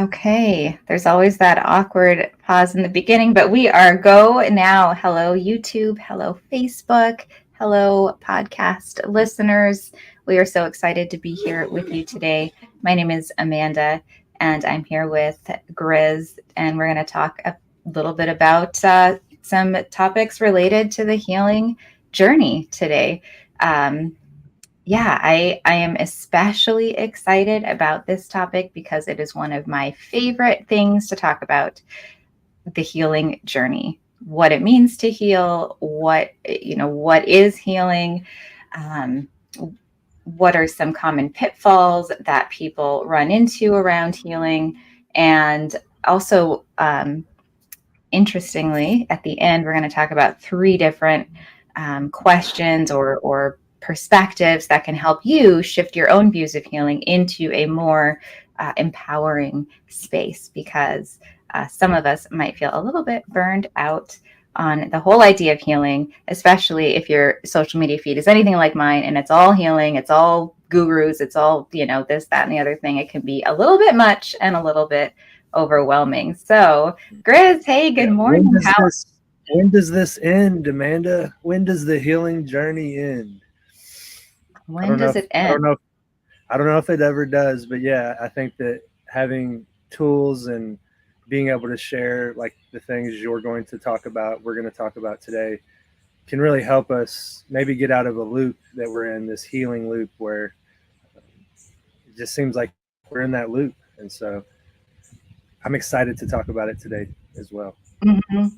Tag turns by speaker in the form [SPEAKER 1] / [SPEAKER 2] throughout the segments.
[SPEAKER 1] Okay, there's always that awkward pause in the beginning, but we are go now. Hello, YouTube. Hello, Facebook. Hello, podcast listeners. We are so excited to be here with you today. My name is Amanda, and I'm here with Grizz, and we're going to talk a little bit about some topics related to the healing journey today. Um, I am especially excited about this topic because it is one of my favorite things to talk about, the healing journey, what it means to heal, what is healing, um, what are some common pitfalls that people run into around healing, and also interestingly, at the end, we're going to talk about three different questions or perspectives that can help you shift your own views of healing into a more empowering space, because some of us might feel a little bit burned out on the whole idea of healing, especially if your social media feed is anything like mine and it's all healing, it's all gurus, it's all, this, that, and the other thing. It can be a little bit much and a little bit overwhelming. So, Grizz, hey, good
[SPEAKER 2] Yeah.
[SPEAKER 1] morning.
[SPEAKER 2] When does this end, Amanda? When does the healing journey end? I
[SPEAKER 1] When
[SPEAKER 2] don't know
[SPEAKER 1] does
[SPEAKER 2] if
[SPEAKER 1] it
[SPEAKER 2] I
[SPEAKER 1] end?
[SPEAKER 2] don't know if I don't know if it ever does, but yeah, I think that having tools and being able to share like the things we're going to talk about today, can really help us maybe get out of a loop that we're in, this healing loop where it just seems like we're in that loop. And so I'm excited to talk about it today as well.
[SPEAKER 1] Mhm.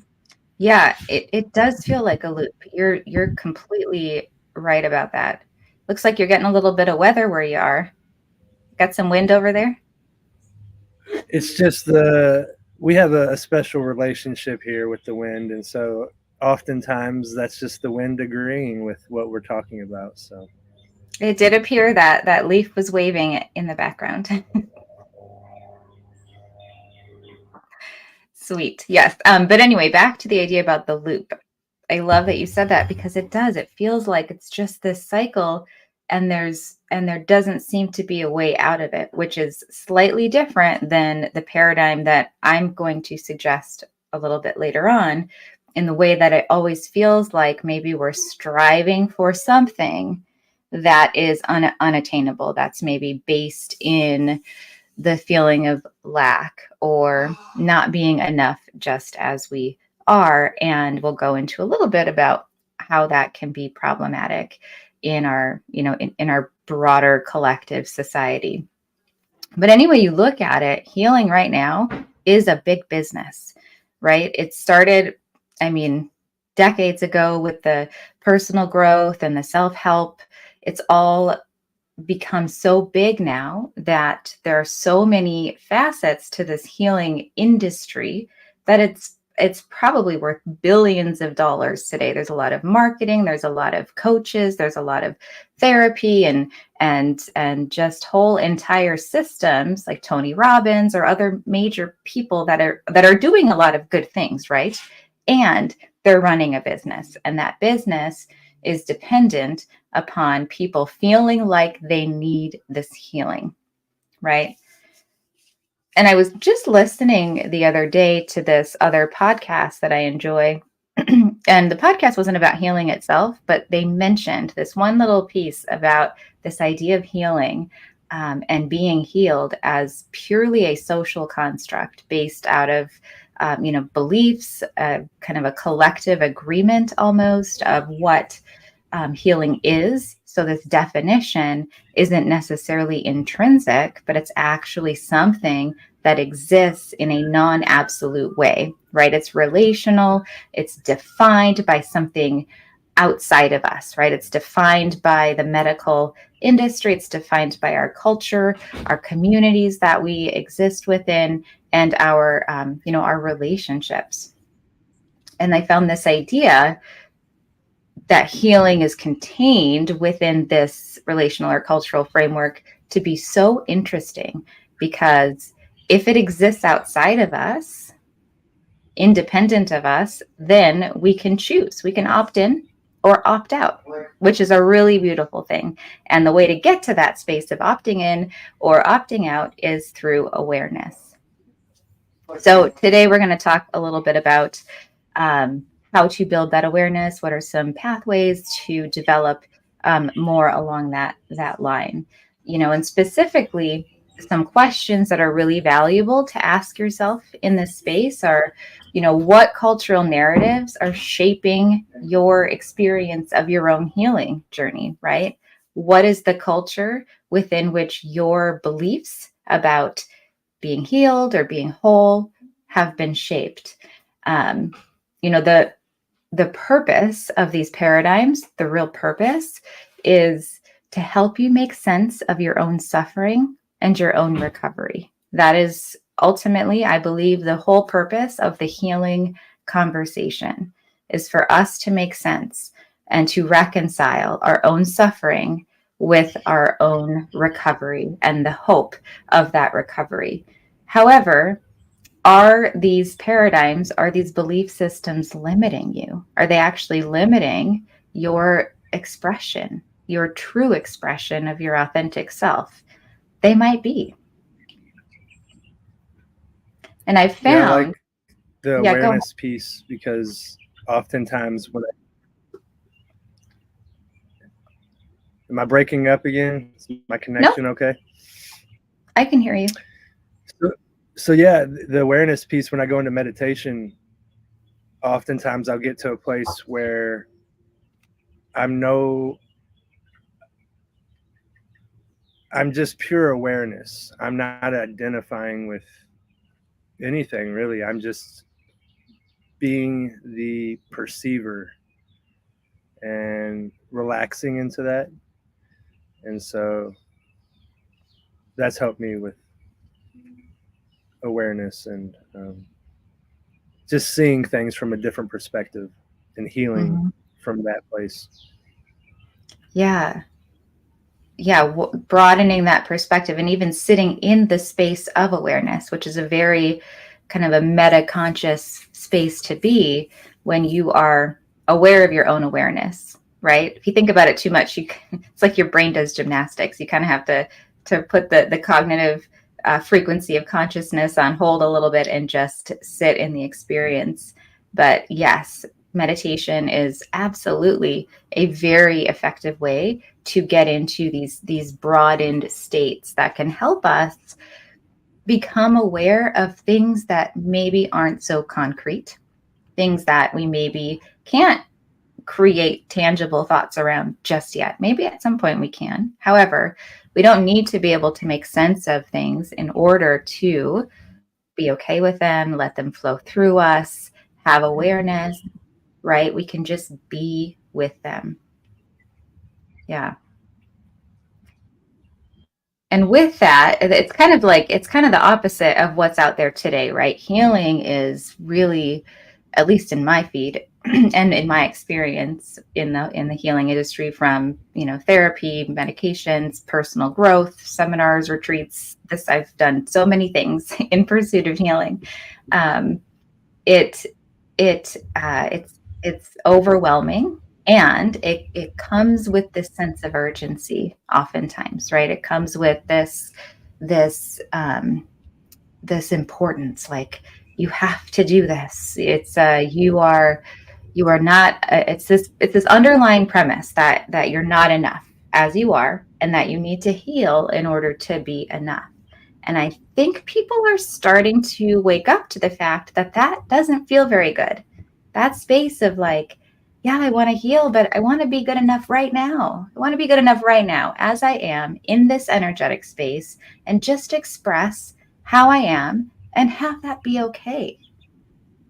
[SPEAKER 1] Yeah, it does feel like a loop. You're completely right about that. Looks like you're getting a little bit of weather where you are. Got some wind over there?
[SPEAKER 2] It's just we have a special relationship here with the wind, and so oftentimes that's just the wind agreeing with what we're talking about. So
[SPEAKER 1] It did appear that that leaf was waving in the background. Sweet. Yes. But anyway, back to the idea about the loop. I love that you said that because it does. It feels like it's just this cycle, and there doesn't seem to be a way out of it, which is slightly different than the paradigm that I'm going to suggest a little bit later on, in the way that it always feels like maybe we're striving for something that is unattainable, that's maybe based in the feeling of lack or not being enough just as we are. And we'll go into a little bit about how that can be problematic in our, in our broader collective society. But anyway, you look at it, healing right now is a big business, right? It started, I mean, decades ago with the personal growth and the self help. It's all become so big now that there are so many facets to this healing industry that it's probably worth billions of dollars today. There's a lot of marketing, there's a lot of coaches, there's a lot of therapy and just whole entire systems like Tony Robbins or other major people that are doing a lot of good things, right? And they're running a business, and that business is dependent upon people feeling like they need this healing, right? And I was just listening the other day to this other podcast that I enjoy. And the podcast wasn't about healing itself, but they mentioned this one little piece about this idea of healing, and being healed as purely a social construct based out of beliefs, kind of a collective agreement almost of what healing is. So this definition isn't necessarily intrinsic, but it's actually something that exists in a non-absolute way, right? It's relational, it's defined by something outside of us, right? It's defined by the medical industry, it's defined by our culture, our communities that we exist within, and our our relationships. And I found this idea that healing is contained within this relational or cultural framework to be so interesting, because if it exists outside of us, independent of us, then we can choose. We can opt in or opt out, which is a really beautiful thing. And the way to get to that space of opting in or opting out is through awareness. So today we're going to talk a little bit about how to build that awareness. What are some pathways to develop more along that line? And specifically, some questions that are really valuable to ask yourself in this space are, what cultural narratives are shaping your experience of your own healing journey, right? What is the culture within which your beliefs about being healed or being whole have been shaped? Um, the purpose of these paradigms, the real purpose, is to help you make sense of your own suffering and your own recovery. That is ultimately, I believe, the whole purpose of the healing conversation, is for us to make sense and to reconcile our own suffering with our own recovery and the hope of that recovery. However, are these paradigms, are these belief systems limiting you? Are they actually limiting your expression, your true expression of your authentic self? They might be. And I've
[SPEAKER 2] Yeah, I like
[SPEAKER 1] found,
[SPEAKER 2] the
[SPEAKER 1] yeah, go ahead.
[SPEAKER 2] awareness piece because oftentimes when am I breaking up again? Is my connection
[SPEAKER 1] Nope,
[SPEAKER 2] okay?
[SPEAKER 1] I can hear you.
[SPEAKER 2] So, so yeah, the awareness piece when I go into meditation, oftentimes I'll get to a place where I'm no I'm just pure awareness. I'm not identifying with anything really. I'm just being the perceiver and relaxing into that. And so that's helped me with awareness and just seeing things from a different perspective and healing
[SPEAKER 1] Mhm.
[SPEAKER 2] from that place.
[SPEAKER 1] Yeah. Yeah, broadening that perspective and even sitting in the space of awareness, which is a very kind of a meta conscious space to be when you are aware of your own awareness, right? If you think about it too much, it's like your brain does gymnastics. You kind of have to put the cognitive frequency of consciousness on hold a little bit and just sit in the experience. But yes, meditation is absolutely a very effective way to get into these broadened states that can help us become aware of things that maybe aren't so concrete, things that we maybe can't create tangible thoughts around just yet. Maybe at some point we can. However, we don't need to be able to make sense of things in order to be okay with them, let them flow through us, have awareness, right? We can just be with them. Yeah. And with that, it's kind of the opposite of what's out there today, right? Healing is really, at least in my feed and in my experience in the healing industry, from therapy, medications, personal growth, seminars, retreats. This I've done so many things in pursuit of healing. Um, it it's overwhelming, and it comes with this sense of urgency oftentimes, right? It comes with this this importance, like you have to do this. It's you are not it's this underlying premise that you're not enough as you are, and that you need to heal in order to be enough. And I think people are starting to wake up to the fact that that doesn't feel very good. That space of like, yeah, I want to heal, but I want to be good enough right now. I want to be good enough right now as I am in this energetic space, and just express how I am and have that be okay.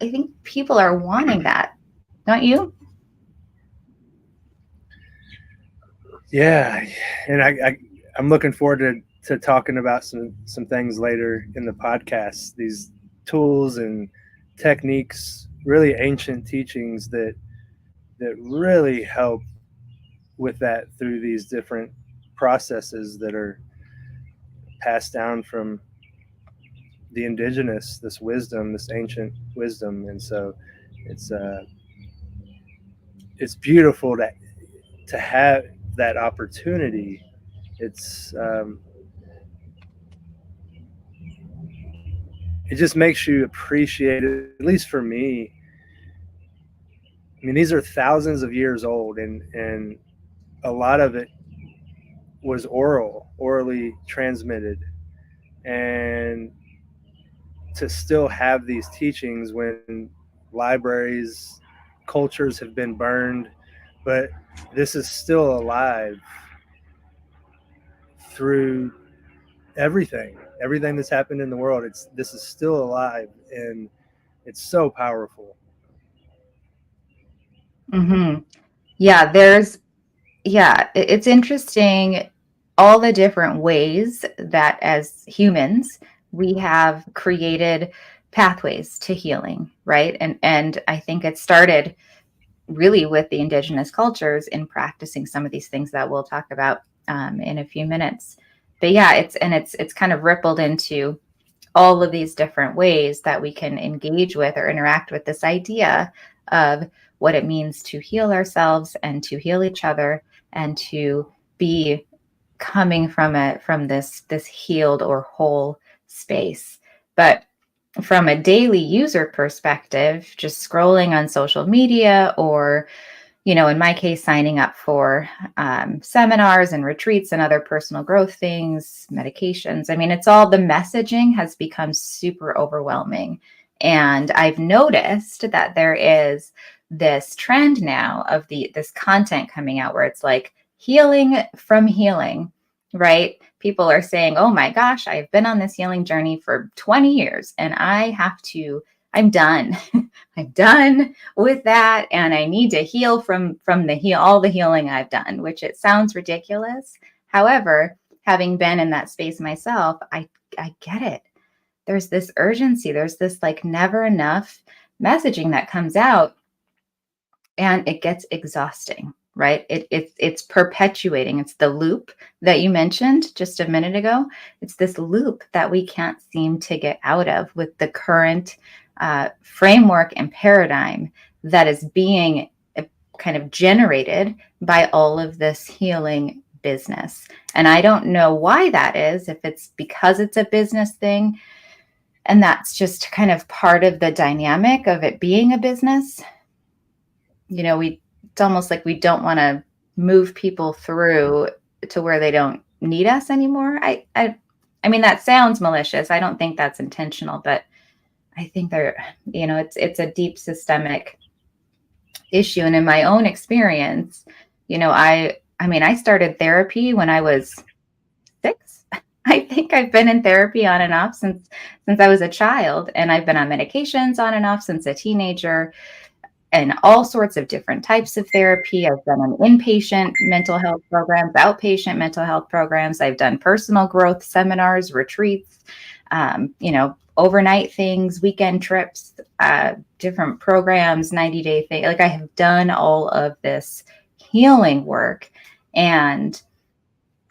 [SPEAKER 1] I think people are wanting that, don't you?
[SPEAKER 2] Yeah, and I'm looking forward to talking about some things later in the podcast. These tools and techniques, really ancient teachings that really help with that through these different processes that are passed down from the indigenous, this wisdom, this ancient wisdom. And so it's uh it's beautiful to have that opportunity. It's it just makes you appreciate it, at least for me. I mean, these are thousands of years old, and a lot of it was orally transmitted, and to still have these teachings when libraries, cultures have been burned, but this is still alive through everything that's happened in the world. This is still alive, and it's so powerful.
[SPEAKER 1] Hmm. Yeah, it's interesting all the different ways that as humans we have created pathways to healing, right? And I think it started really with the indigenous cultures in practicing some of these things that we'll talk about in a few minutes. But yeah, it's kind of rippled into all of these different ways that we can engage with or interact with this idea of what it means to heal ourselves and to heal each other and to be coming from this healed or whole space. But from a daily user perspective, just scrolling on social media or in my case, signing up for seminars and retreats and other personal growth things, medications. I mean, it's all the messaging has become super overwhelming. And I've noticed that there is this trend now of this content coming out where it's like healing from healing, right? People are saying, oh my gosh, I've been on this healing journey for 20 years and I'm done. I'm done with that, and I need to heal from all the healing I've done, which it sounds ridiculous. However, having been in that space myself, I get it. There's this urgency, there's this like never enough messaging that comes out, and it gets exhausting, right? It's perpetuating. It's the loop that you mentioned just a minute ago. It's this loop that we can't seem to get out of with the current framework and paradigm that is being kind of generated by all of this healing business. And I don't know why that is, if it's because it's a business thing and that's just kind of part of the dynamic of it being a business. It's almost like we don't want to move people through to where they don't need us anymore. I mean, that sounds malicious. I don't think that's intentional, but I think it's a deep systemic issue. And in my own experience, I mean, I started therapy when I was 6. I think I've been in therapy on and off since I was a child, and I've been on medications on and off since a teenager, and all sorts of different types of therapy. I've done an inpatient mental health programs, outpatient mental health programs. I've done personal growth seminars, retreats, overnight things, weekend trips, different programs, 90-day thing. Like I have done all of this healing work. And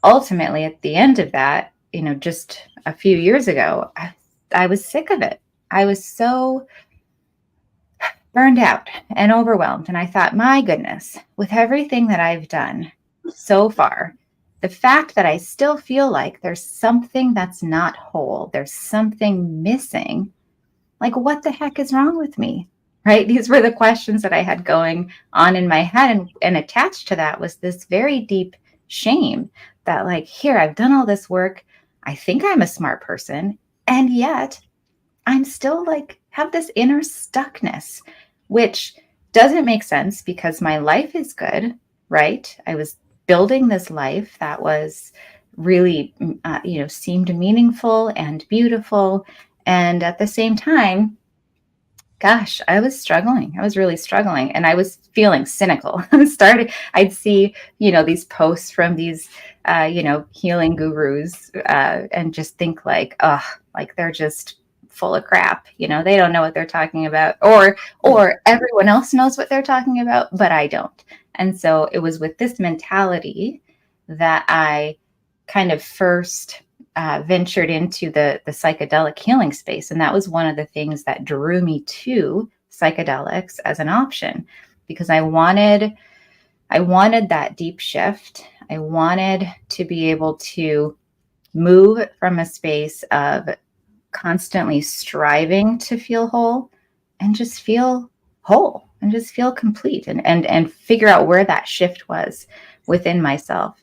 [SPEAKER 1] ultimately at the end of that, just a few years ago, I was sick of it. I was so burned out and overwhelmed. And I thought, my goodness, with everything that I've done so far, the fact that I still feel like there's something that's not whole, there's something missing, like what the heck is wrong with me? Right? These were the questions that I had going on in my head. And attached to that was this very deep shame that, like, here, I've done all this work. I think I'm a smart person. And yet I'm still like, have this inner stuckness, which doesn't make sense because my life is good, right? I was building this life that was really, seemed meaningful and beautiful. And at the same time, gosh, I was struggling. I was really struggling, and I was feeling cynical. I'd see, these posts from these, healing gurus, and just think like, oh, like they're just full of crap. They don't know what they're talking about, or everyone else knows what they're talking about, but I don't. And so it was with this mentality that I kind of first ventured into the psychedelic healing space. And that was one of the things that drew me to psychedelics as an option, because I wanted that deep shift. I wanted to be able to move from a space of constantly striving to feel whole and just feel whole and just feel complete and figure out where that shift was within myself.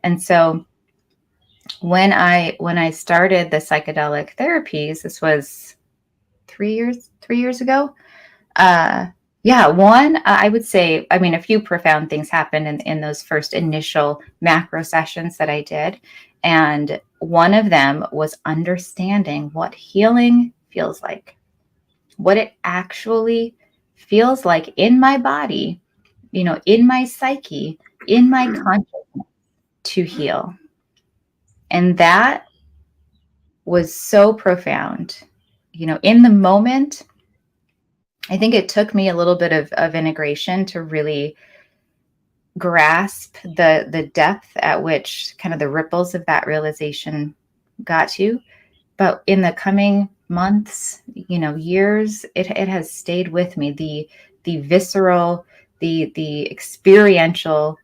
[SPEAKER 1] And so when I started the psychedelic therapies, this was 3 years ago. uh yeah, one, I would say, I mean, a few profound things happened in those first initial macro sessions that I did. And one of them was understanding what healing feels like, what it actually feels like in my body, in my psyche, in my consciousness, to heal. And that was so profound. In the moment, I think it took me a little bit of integration to really grasp the depth at which kind of the ripples of that realization got to. But in the coming months, years, it has stayed with me. The visceral, the experiential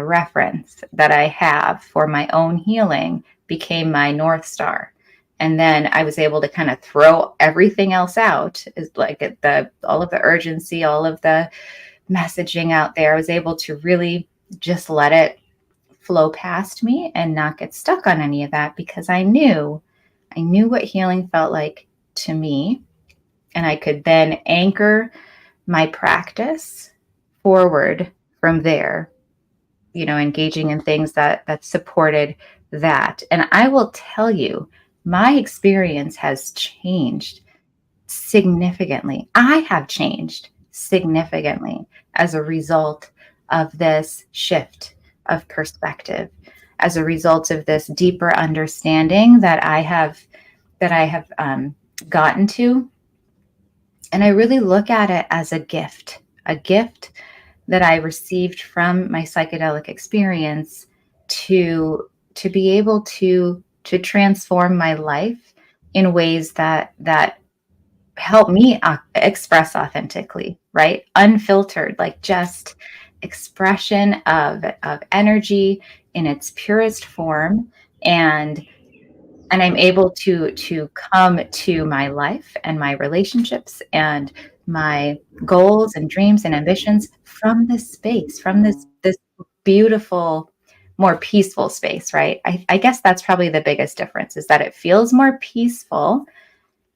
[SPEAKER 1] reference that I have for my own healing became my North Star. And then I was able to kind of throw everything else out, is like the all of the urgency, all of the messaging out there. I was able to really just let it flow past me and not get stuck on any of that, because I knew what healing felt like to me, and I could then anchor my practice forward from there, engaging in things that supported that. And I will tell you, my experience has changed significantly. I have changed significantly as a result of this shift of perspective, as a result of this deeper understanding that I have gotten to. And I really look at it as a gift that I received from my psychedelic experience to be able to transform my life in ways that help me express authentically, right? Unfiltered, like just expression of energy in its purest form. And I'm able to come to my life and my relationships and my goals and dreams and ambitions from this space, from this beautiful, more peaceful space, right? I guess that's probably the biggest difference, is that it feels more peaceful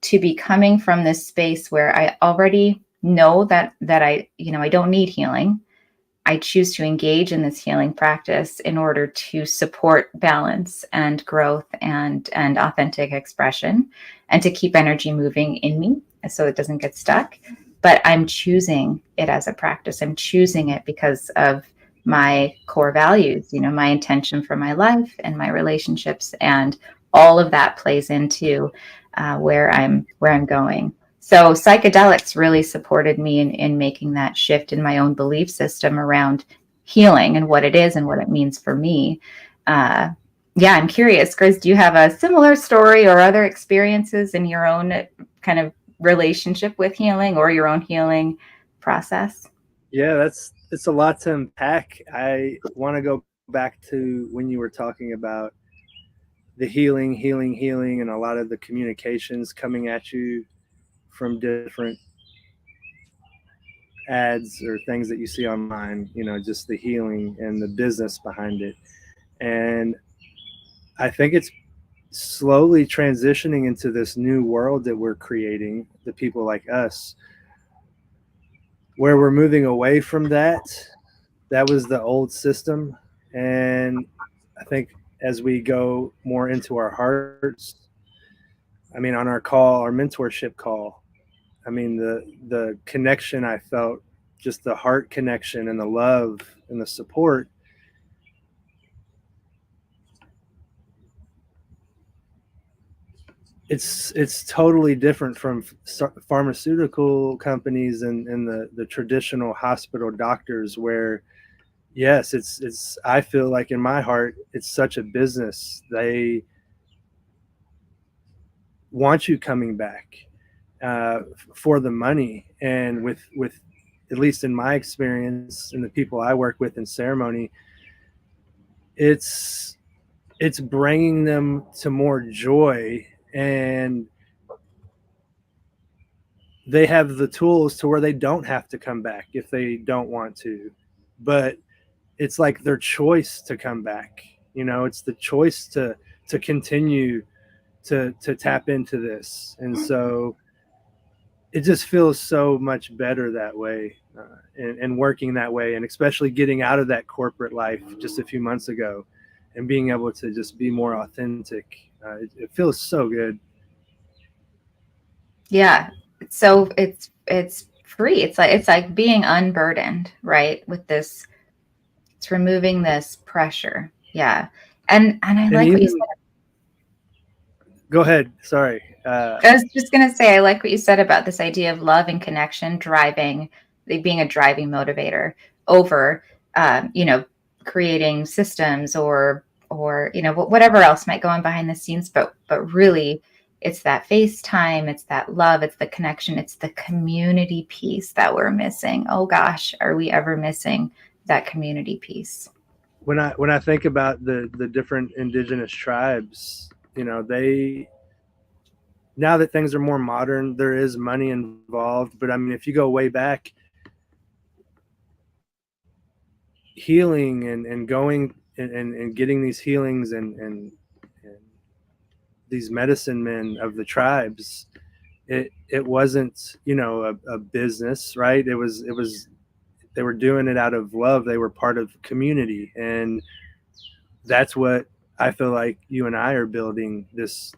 [SPEAKER 1] to be coming from this space where I already know that I don't need healing. I choose to engage in this healing practice in order to support balance and growth and authentic expression, and to keep energy moving in me so it doesn't get stuck. But I'm choosing it as a practice. I'm choosing it because of my core values, my intention for my life and my relationships, and all of that plays into where I'm going. So psychedelics really supported me in making that shift in my own belief system around healing and what it is and what it means for me. Yeah, I'm curious, Chris, do you have a similar story or other experiences in your own kind of relationship with healing or your own healing process?
[SPEAKER 2] Yeah, it's a lot to unpack. I want to go back to when you were talking about the healing, and a lot of the communications coming at you from different ads or things that you see online, just the healing and the business behind it. And I think it's slowly transitioning into this new world that we're creating, the people like us, where we're moving away from that. That was the old system. And I think as we go more into our hearts, I mean, on our mentorship call, I mean, the connection I felt, just the heart connection and the love and the support, it's totally different from pharmaceutical companies and the traditional hospital doctors, where yes, it's I feel like in my heart it's such a business. They want you coming back for the money. And with at least in my experience and the people I work with in ceremony, it's bringing them to more joy and they have the tools to where they don't have to come back if they don't want to. But it's like their choice to come back. It's the choice to continue to tap into this. And so it just feels so much better that way, and working that way, and especially getting out of that corporate life just a few months ago and being able to just be more authentic. It feels so good.
[SPEAKER 1] Yeah. So it's free. It's like being unburdened, right? With this, it's removing this pressure. Yeah. And I
[SPEAKER 2] And
[SPEAKER 1] like what you said.
[SPEAKER 2] even, go ahead. Sorry.
[SPEAKER 1] I was just gonna say, I like what you said about this idea of love and connection driving, like being a driving motivator over, you know, creating systems or whatever else might go on behind the scenes. But really, it's that FaceTime, it's that love, it's the connection, it's the community piece that we're missing. Oh gosh, are we ever missing that community piece?
[SPEAKER 2] When I think about the different indigenous tribes, they, now that things are more modern, there is money involved. But I mean, if you go way back, healing and going and getting these healings and these medicine men of the tribes, it wasn't, a business, right? It was they were doing it out of love. They were part of community, and that's what I feel like you and I are building, this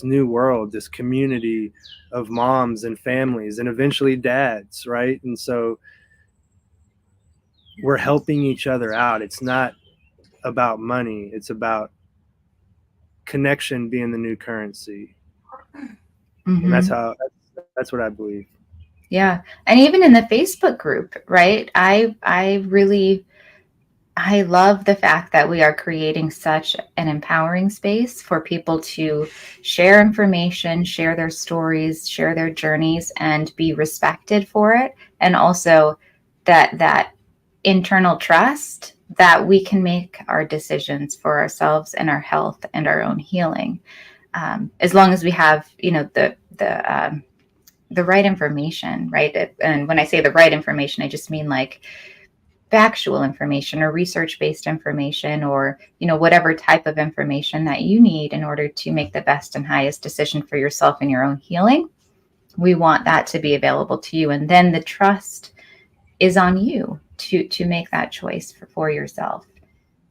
[SPEAKER 2] new world, this community of moms and families and eventually dads, right? And so we're helping each other out. It's not about money, it's about connection being the new currency. And
[SPEAKER 1] Mm-hmm.
[SPEAKER 2] that's what I believe.
[SPEAKER 1] Yeah. And even in the Facebook group, right? I love the fact that we are creating such an empowering space for people to share information, share their stories, share their journeys, and be respected for it. And also that internal trust that we can make our decisions for ourselves and our health and our own healing, as long as we have, the right information, right? And when I say the right information, I just mean like factual information or research based information, or whatever type of information that you need in order to make the best and highest decision for yourself and your own healing. We want that to be available to you, and then the trust is on you to make that choice for yourself.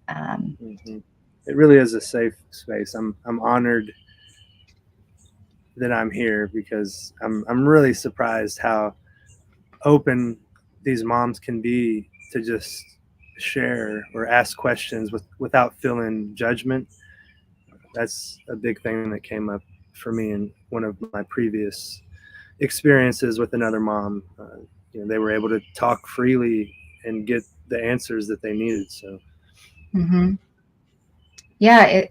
[SPEAKER 2] Mm-hmm. It really is a safe space. I'm honored that I'm here, because I'm really surprised how open these moms can be to just share or ask questions without feeling judgment. That's a big thing that came up for me in one of my previous experiences with another mom. They were able to talk freely and get the answers that they needed. So,
[SPEAKER 1] Mm-hmm. Yeah,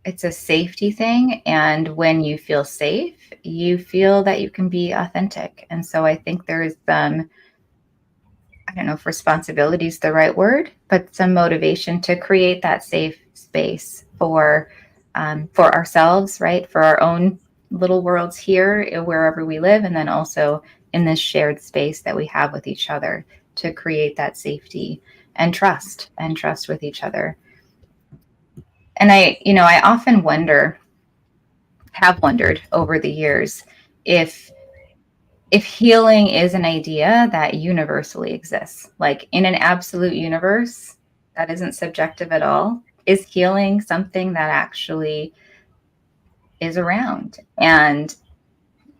[SPEAKER 1] it's a safety thing, and when you feel safe, you feel that you can be authentic. And so I think there's some, I don't know if responsibility is the right word, but some motivation to create that safe space for ourselves, right? For our own little worlds here, wherever we live, and then also in this shared space that we have with each other, to create that safety and trust with each other. And I often have wondered over the years if if healing is an idea that universally exists, like in an absolute universe that isn't subjective at all, is healing something that actually is around? And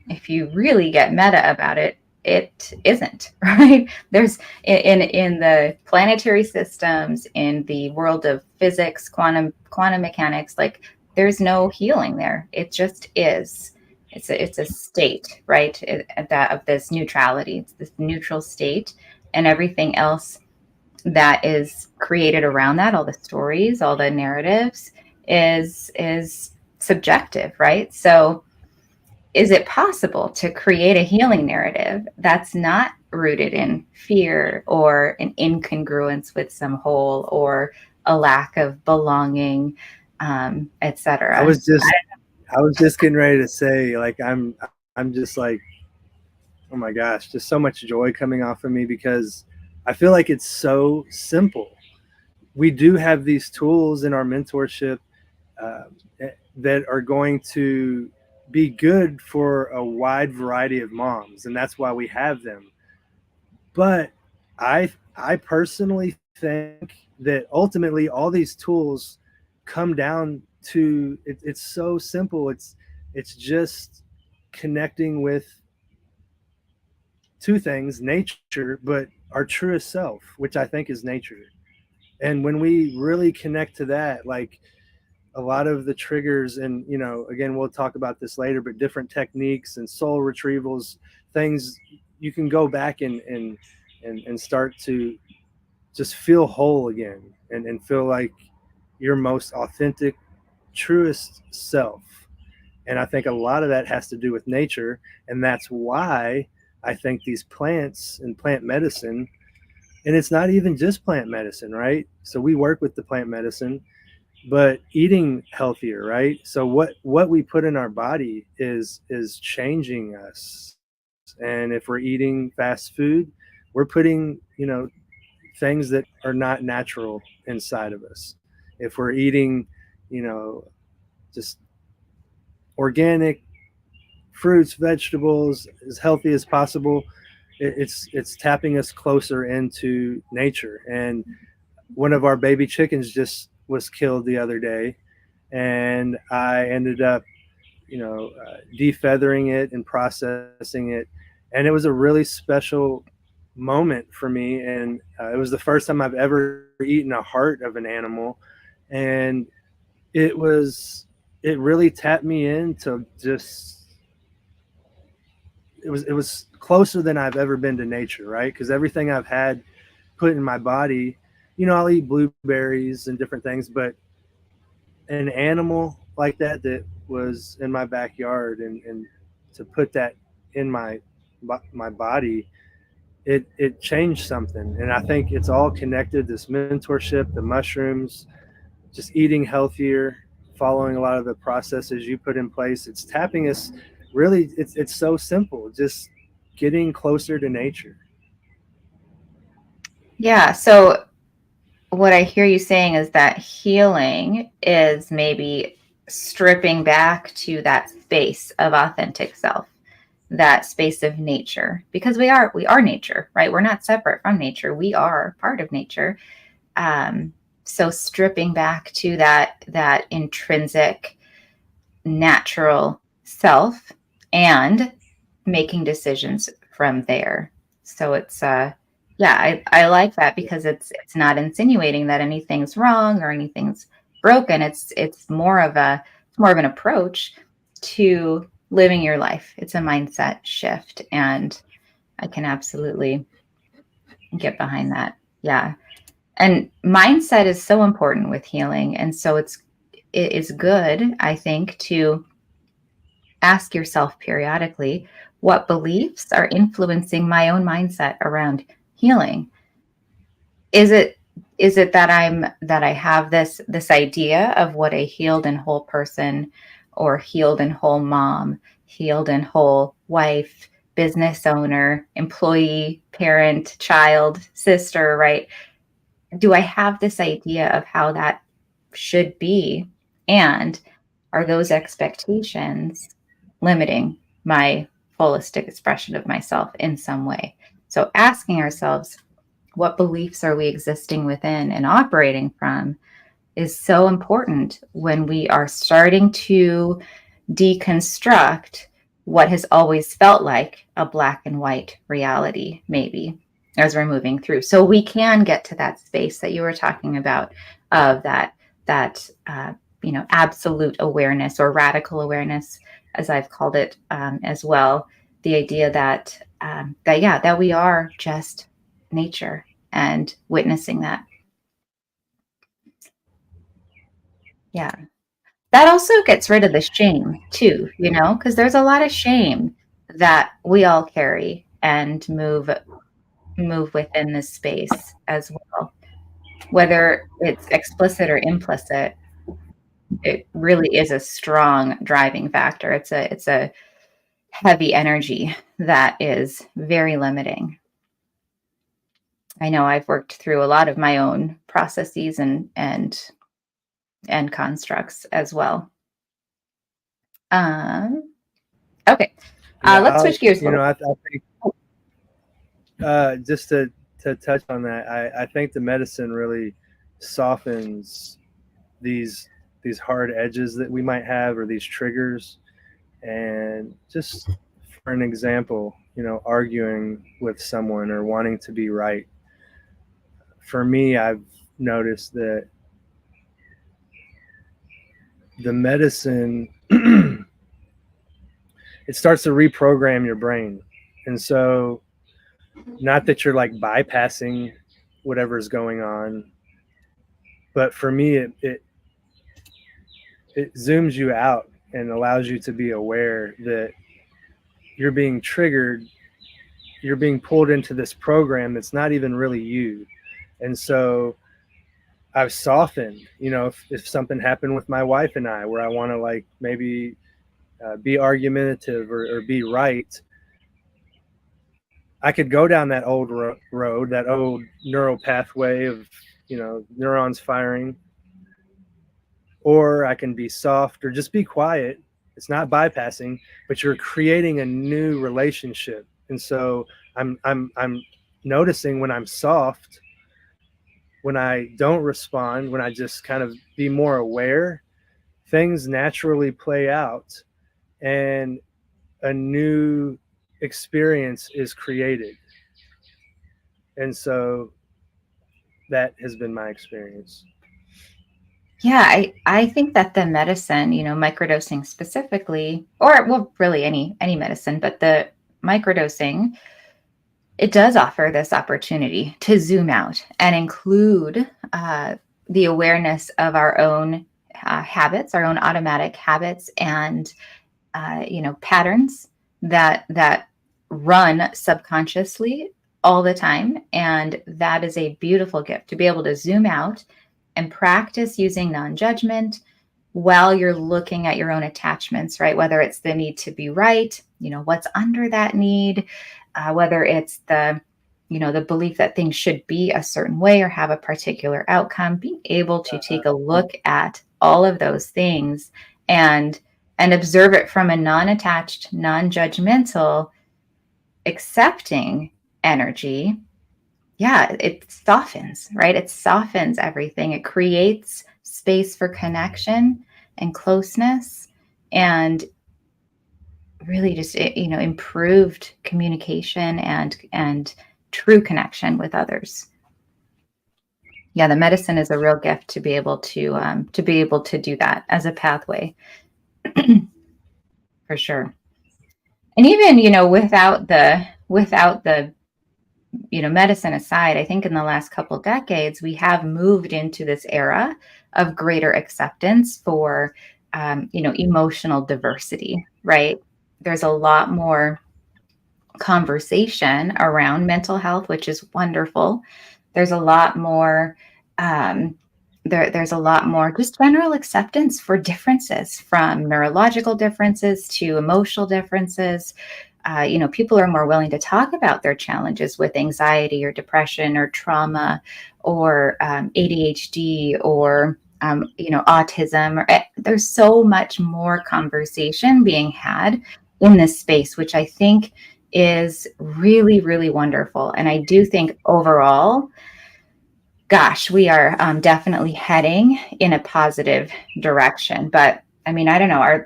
[SPEAKER 1] if you really get meta about it, it isn't, right? There's in the planetary systems, in the world of physics, quantum mechanics, like there's no healing there. It just is. It's a state, right? That of this neutrality. It's this neutral state, and everything else that is created around that, all the stories, all the narratives, is subjective, right? So is it possible to create a healing narrative that's not rooted in fear or an incongruence with some whole or a lack of belonging,
[SPEAKER 2] I
[SPEAKER 1] etc.?
[SPEAKER 2] was just I was just getting ready to say, like, I'm just like, oh my gosh, just so much joy coming off of me because I feel like it's so simple. We do have these tools in our mentorship uh, that are going to be good for a wide variety of moms, and that's why we have them. But I personally think that ultimately all these tools come down to it's so simple. It's just connecting with two things: nature, but our truest self, which I think is nature. And when we really connect to that, like a lot of the triggers, and again, we'll talk about this later, but different techniques and soul retrievals, things you can go back and start to just feel whole again, and feel like your most authentic, truest self. And I think a lot of that has to do with nature. And that's why I think these plants and plant medicine, and it's not even just plant medicine, right? So we work with the plant medicine, but eating healthier, right? So what we put in our body is changing us. And if we're eating fast food, we're putting, things that are not natural inside of us. If we're eating, just organic fruits, vegetables, as healthy as possible, it's tapping us closer into nature. And one of our baby chickens just was killed the other day, and I ended up, defeathering it and processing it, and it was a really special moment for me. And it was the first time I've ever eaten a heart of an animal, and it really tapped me into just it was closer than I've ever been to nature, right? Because everything I've had put in my body, I'll eat blueberries and different things, but an animal like that was in my backyard, and to put that in my body, it changed something. And I think it's all connected: this mentorship, the mushrooms, just eating healthier, following a lot of the processes you put in place. It's tapping us. Really, it's so simple, just getting closer to nature.
[SPEAKER 1] Yeah. So what I hear you saying is that healing is maybe stripping back to that space of authentic self, that space of nature, because we are nature, right? We're not separate from nature. We are part of nature. So stripping back to that intrinsic natural self and making decisions from there. So it's yeah, I like that because it's not insinuating that anything's wrong or anything's broken. It's more of an approach to living your life. It's a mindset shift, and I can absolutely get behind that. Yeah. And mindset is so important with healing. And so it is good, I think, to ask yourself periodically, what beliefs are influencing my own mindset around healing? Is it that I have this idea of what a healed and whole person, or healed and whole mom, healed and whole wife, business owner, employee, parent, child, sister, right? Do I have this idea of how that should be? And are those expectations limiting my fullest expression of myself in some way? So asking ourselves, what beliefs are we existing within and operating from, is so important when we are starting to deconstruct what has always felt like a black and white reality, maybe, as we're moving through. So we can get to that space that you were talking about, of that absolute awareness, or radical awareness, as I've called it, as well. The idea that we are just nature, and witnessing that. Yeah. That also gets rid of the shame too, because there's a lot of shame that we all carry and move within this space as well. Whether it's explicit or implicit, it really is a strong driving factor. heavy energy that is very limiting. I know I've worked through a lot of my own processes and constructs as well. Um, okay,
[SPEAKER 2] Yeah,
[SPEAKER 1] let's switch gears a
[SPEAKER 2] you know,
[SPEAKER 1] little.
[SPEAKER 2] I think just to touch on that, I think the medicine really softens these these hard edges that we might have, or these triggers. And just for an example, you know, arguing with someone or wanting to be right. For me, I've noticed that the medicine it starts to reprogram your brain. And so, not that you're like bypassing whatever's going on, but for me, it zooms you out and allows you to be aware that you're being triggered, you're being pulled into this program that's not even really you. And so I've softened, you know, if something happened with my wife and I, where I want to like maybe be argumentative or be right, I could go down that old road, that old neural pathway of, you know, neurons firing, or I can be soft or just be quiet. It's not bypassing, but you're creating a new relationship. And so I'm noticing when I'm soft, when I don't respond, when I just kind of be more aware, things naturally play out and a new experience is created. And so that has been my experience.
[SPEAKER 1] Yeah, I think that the medicine, microdosing specifically, or well, really any medicine, but the microdosing, it does offer this opportunity to zoom out and include the awareness of our own habits, our own automatic habits, and patterns that run subconsciously all the time. And that is a beautiful gift to be able to zoom out and practice using non-judgment while you're looking at your own attachments, right? Whether it's the need to be right, what's under that need, whether it's the belief that things should be a certain way or have a particular outcome, being able to take a look at all of those things and observe it from a non-attached, non-judgmental, accepting energy. Yeah, it softens, right? It softens everything. It creates space for connection and closeness and really just improved communication and true connection with others. Yeah, the medicine is a real gift to be able to do that as a pathway for sure. And even without the medicine aside, I think in the last couple decades, we have moved into this era of greater acceptance for, emotional diversity, right? There's a lot more conversation around mental health, which is wonderful. There's a lot more, um, there's a lot more just general acceptance for differences, from neurological differences to emotional differences. People are more willing to talk about their challenges with anxiety or depression or trauma or ADHD or autism. There's so much more conversation being had in this space, which I think is really, really wonderful. And I do think overall, gosh, we are definitely heading in a positive direction. But I mean, I don't know.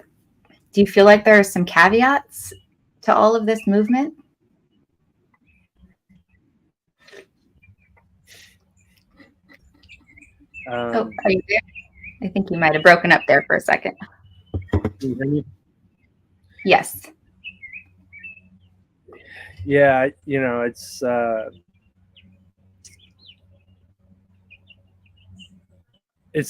[SPEAKER 1] Do you feel like there are some caveats to all of this movement? Oh,
[SPEAKER 2] Um,
[SPEAKER 1] are you there? I think you might have broken up there for a second.
[SPEAKER 2] can you hear me?
[SPEAKER 1] Yes.
[SPEAKER 2] Yeah, you know, it's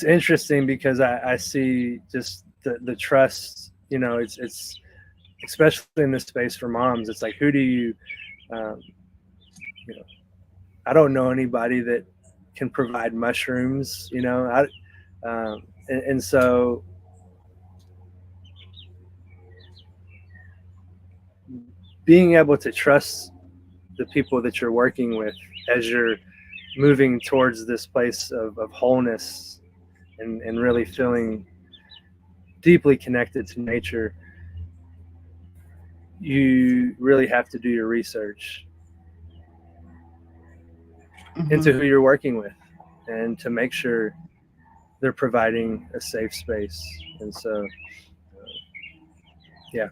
[SPEAKER 2] interesting because I see just the trust. You know, it's especially in this space for moms. It's like, who do you, um, you know, I don't know anybody that can provide mushrooms. You know, and so being able to trust the people that you're working with as you're moving towards this place of wholeness and really feeling deeply connected to nature, you really have to do your research into
[SPEAKER 1] Mhm.
[SPEAKER 2] who you're working with and to make sure they're providing a safe space. And so, yeah,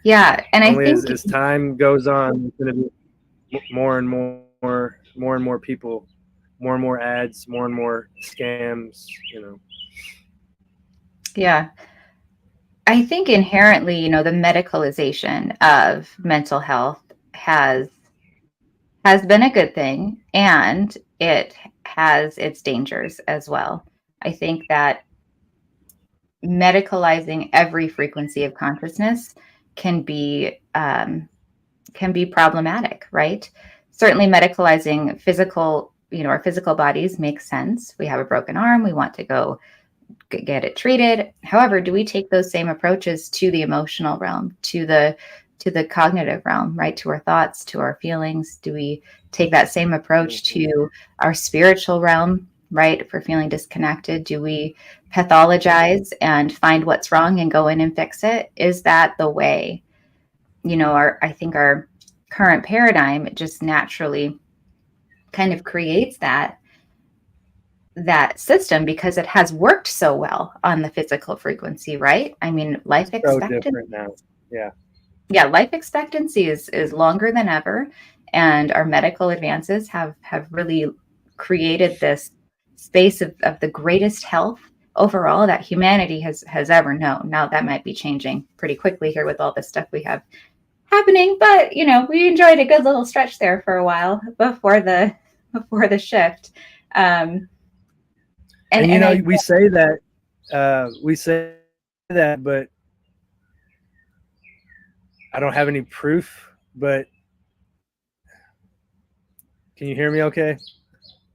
[SPEAKER 1] Yeah, and I
[SPEAKER 2] only
[SPEAKER 1] think
[SPEAKER 2] as time goes on, it's going to be more and more and more people, more and more ads, more and more scams, you know.
[SPEAKER 1] yeah, I think inherently, the medicalization of mental health has has been a good thing, and it has its dangers as well. I think that medicalizing every frequency of consciousness can be um, can be problematic, right? Certainly, medicalizing our physical bodies makes sense. We have a broken arm, we want to go get it treated. However, do we take those same approaches to the emotional realm, to the cognitive realm, right? To our thoughts, to our feelings? Do we take that same approach
[SPEAKER 2] Mm-hmm.
[SPEAKER 1] to our spiritual realm, right? If we're feeling disconnected, do we pathologize and find what's wrong and go in and fix it? Is that the way? I think our current paradigm just naturally kind of creates that system because it has worked so well on the physical frequency, right? I mean, life
[SPEAKER 2] So
[SPEAKER 1] expectancy,
[SPEAKER 2] different now. Yeah.
[SPEAKER 1] yeah, life expectancy is longer than ever, and our medical advances have really created this space of the greatest health overall that humanity has ever known. Now that might be changing pretty quickly here with all the stuff we have happening, but we enjoyed a good little stretch there for a while before the shift. Um,
[SPEAKER 2] And
[SPEAKER 1] and I
[SPEAKER 2] we say that, but I don't have any proof. But can you hear me? Okay,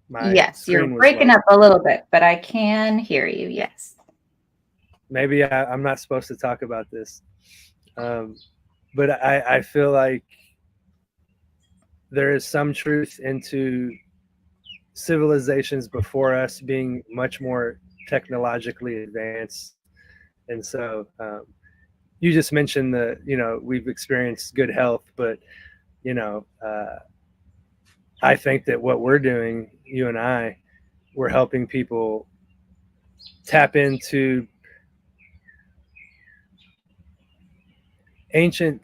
[SPEAKER 2] my
[SPEAKER 1] Yes, you're
[SPEAKER 2] screen was
[SPEAKER 1] breaking
[SPEAKER 2] low.
[SPEAKER 1] up a little bit, but I can hear you. Yes.
[SPEAKER 2] Maybe I'm not supposed to talk about this, um, but I feel like there is some truth into civilizations before us being much more technologically advanced, and so you just mentioned we've experienced good health, but you know I think that what we're doing, you and I, we're helping people tap into ancient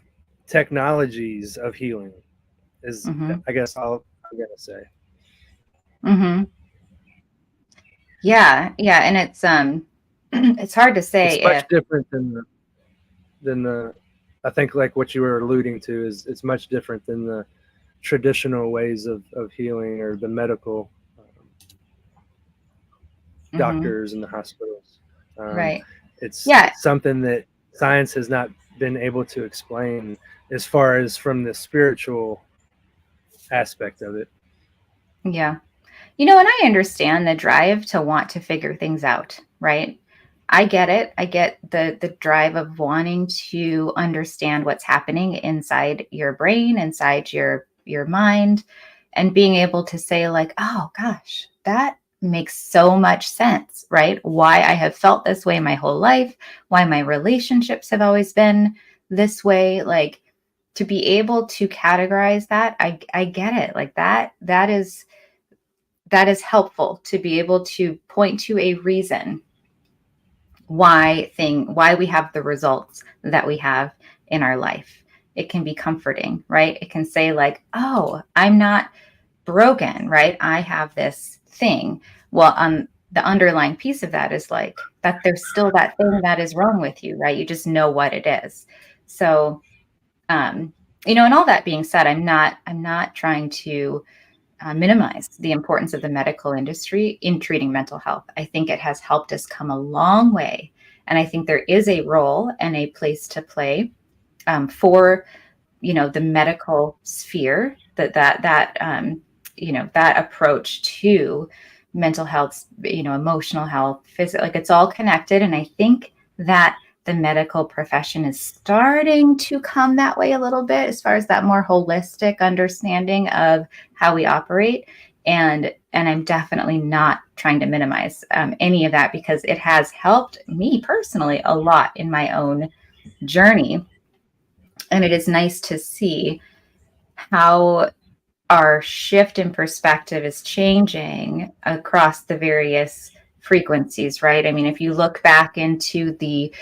[SPEAKER 2] technologies of healing. Is
[SPEAKER 1] Mm-hmm.
[SPEAKER 2] I guess all I'm gonna say.
[SPEAKER 1] Mm-hmm. Yeah, yeah, and it's it's hard to
[SPEAKER 2] It's
[SPEAKER 1] say
[SPEAKER 2] much
[SPEAKER 1] if
[SPEAKER 2] different than the. I think like what you were alluding to is it's much different than the traditional ways of healing or the medical
[SPEAKER 1] mhm,
[SPEAKER 2] doctors and the hospitals. Um,
[SPEAKER 1] right.
[SPEAKER 2] it's
[SPEAKER 1] Yeah,
[SPEAKER 2] something that science has not been able to explain as far as from the spiritual aspect of it.
[SPEAKER 1] yeah. And I understand the drive to want to figure things out, right? I get it. I get the drive of wanting to understand what's happening inside your brain, inside your mind, and being able to say like, "Oh gosh, that makes so much sense," right? Why I have felt this way my whole life, why my relationships have always been this way, like to be able to categorize that, I get it. Like that is helpful to be able to point to a reason why we have the results that we have in our life. It can be comforting, right? It can say like, "Oh, I'm not broken," right? I have this thing. Well, the underlying piece of that is like that there's still that thing that is wrong with you, right? You just know what it is. So, um, and all that being said, I'm not trying to minimize the importance of the medical industry in treating mental health. I think it has helped us come a long way. And I think there is a role and a place to play for, the medical sphere that approach to mental health, emotional health, physical, like it's all connected. And I think that the medical profession is starting to come that way a little bit, as far as that more holistic understanding of how we operate. And I'm definitely not trying to minimize any of that, because it has helped me personally a lot in my own journey. And it is nice to see how our shift in perspective is changing across the various frequencies, right? I mean, if you look back into the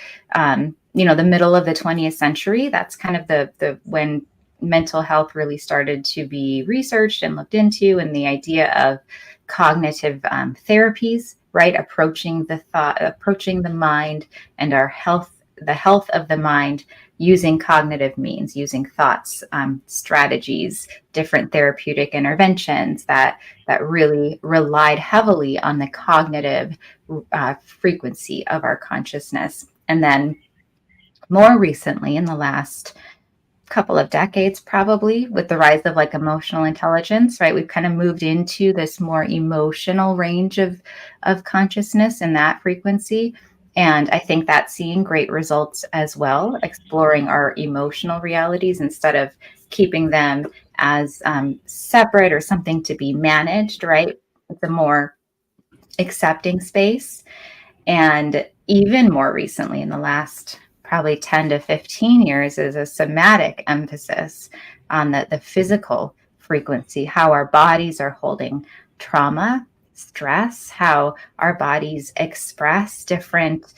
[SPEAKER 1] middle of the 20th century, that's kind of the when mental health really started to be researched and looked into, and the idea of cognitive therapies, right? Approaching the mind and our health, the health of the mind, using cognitive means, using thoughts, strategies, different therapeutic interventions that really relied heavily on the cognitive frequency of our consciousness. And then more recently, in the last couple of decades, probably, with the rise of like emotional intelligence, right, we've kind of moved into this more emotional range of consciousness and that frequency. And I think that's seeing great results as well, exploring our emotional realities instead of keeping them as separate or something to be managed, right? It's a more accepting space. And even more recently, in the last probably 10 to 15 years, is a somatic emphasis on the physical frequency, how our bodies are holding trauma, stress, how our bodies express different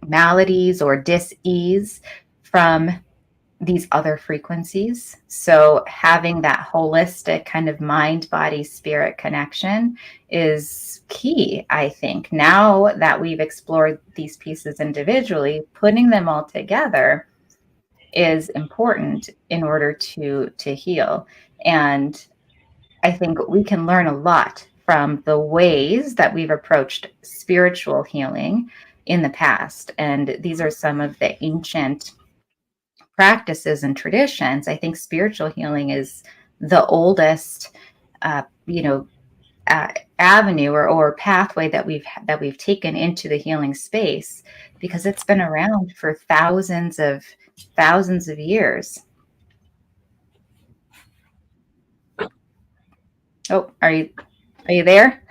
[SPEAKER 1] maladies or dis-ease from these other frequencies. So having that holistic kind of mind, body, spirit connection is key, I think. Now that we've explored these pieces individually, putting them all together is important in order to heal. And I think we can learn a lot from the ways that we've approached spiritual healing in the past. And these are some of the ancient practices and traditions. I think spiritual healing is the oldest, uh, you know, avenue or pathway that we've taken into the healing space, because it's been around for thousands of years. Oh, are you there?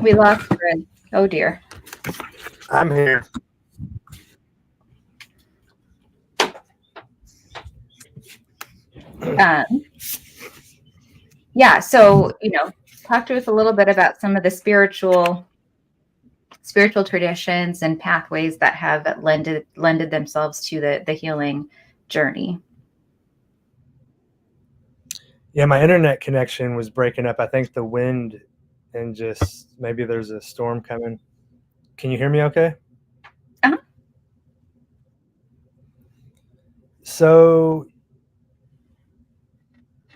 [SPEAKER 1] We lost Fred. Oh dear.
[SPEAKER 2] I'm here.
[SPEAKER 1] Um, yeah. So talk to us a little bit about some of the spiritual traditions and pathways that have lended themselves to the healing journey.
[SPEAKER 2] Yeah, my internet connection was breaking up. I think the wind and just maybe there's a storm coming. Can you hear me okay?
[SPEAKER 1] Uh-huh.
[SPEAKER 2] So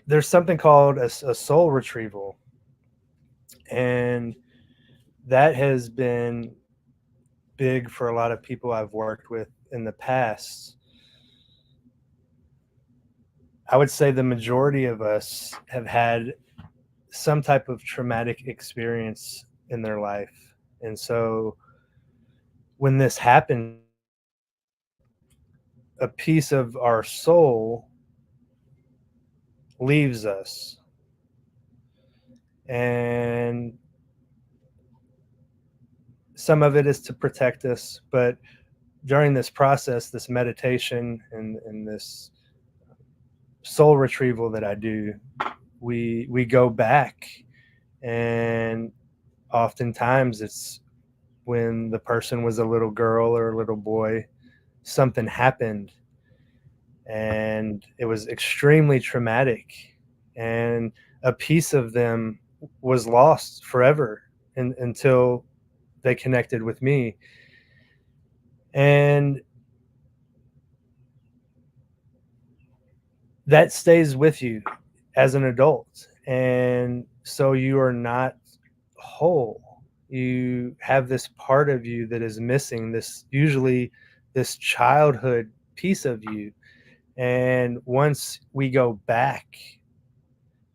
[SPEAKER 2] there's something called a soul retrieval, and that has been big for a lot of people I've worked with in the past. I would say the majority of us have had some type of traumatic experience in their life. And so when this happens, a piece of our soul leaves us. And some of it is to protect us, but during this process, this meditation and this soul retrieval that I do, we go back, and oftentimes it's when the person was a little girl or a little boy, something happened and it was extremely traumatic, and a piece of them was lost forever until they connected with me. And that stays with you as an adult. And so you are not whole. You have this part of you that is missing, this usually this childhood piece of you. And once we go back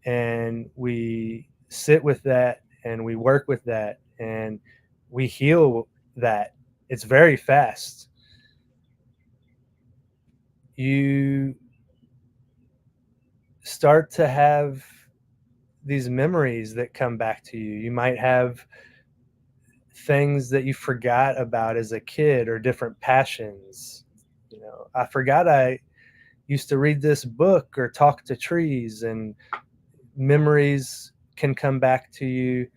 [SPEAKER 2] and we sit with that and we work with that and we heal that. It's very fast. You start to have these memories that come back to you. You might have things that you forgot about as a kid, or different passions. I forgot I used to read this book or talk to trees, and memories can come back to you.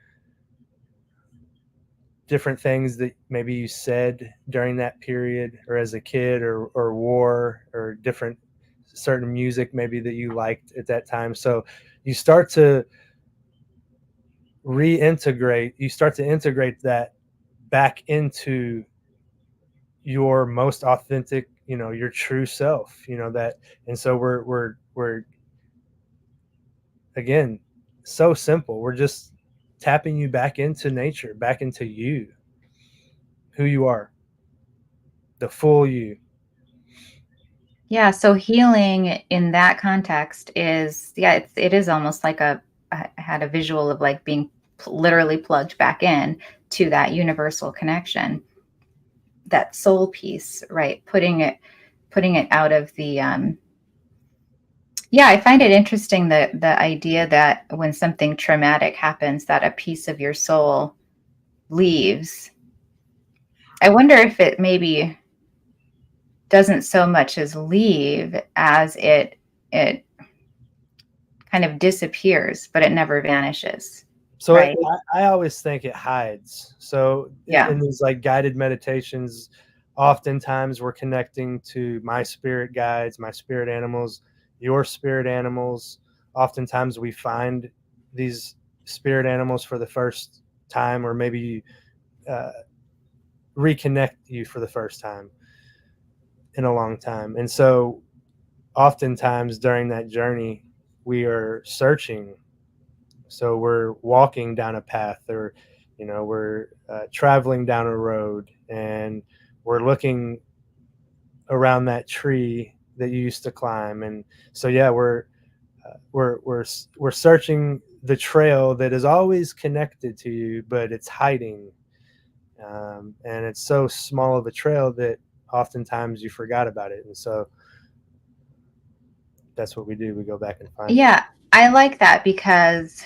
[SPEAKER 2] Different things that maybe you said during that period, or as a kid, or wore, or different certain music maybe that you liked at that time. So you start to integrate that back into your most authentic, your true self, that. And so we're again, so simple. We're just tapping you back into nature, back into you, who you are, the full you.
[SPEAKER 1] Yeah, so healing in that context is, yeah, it is almost like I had a visual of like being literally plugged back in to that universal connection, that soul piece, right? Putting it out of the yeah, I find it interesting that the idea that when something traumatic happens, that a piece of your soul leaves. I wonder if it maybe doesn't so much as leave as it kind of disappears, but it never vanishes,
[SPEAKER 2] So
[SPEAKER 1] right?
[SPEAKER 2] I always think it hides. So
[SPEAKER 1] Yeah.
[SPEAKER 2] in these like guided meditations, oftentimes we're connecting to my spirit guides, my spirit animals, your spirit animals. Oftentimes we find these spirit animals for the first time, or maybe uh, reconnect you for the first time in a long time. And so oftentimes during that journey, we are searching. So we're walking down a path, or we're traveling down a road, and we're looking around that tree that you used to climb. And so yeah, we're searching the trail that is always connected to you, but it's hiding. And it's so small of a trail that oftentimes you forgot about it. And so that's what we do. We go back and find it.
[SPEAKER 1] Yeah, I like that because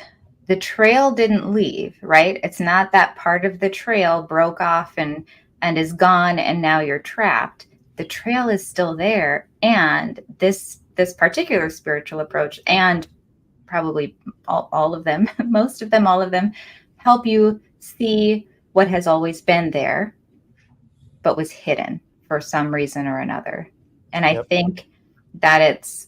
[SPEAKER 1] the trail didn't leave, right? It's not that part of the trail broke off and is gone and now you're trapped. The trail is still there, and this particular spiritual approach, and probably all of them, most of them, all of them, help you see what has always been there but was hidden for some reason or another. And I
[SPEAKER 2] Yep.
[SPEAKER 1] think that it's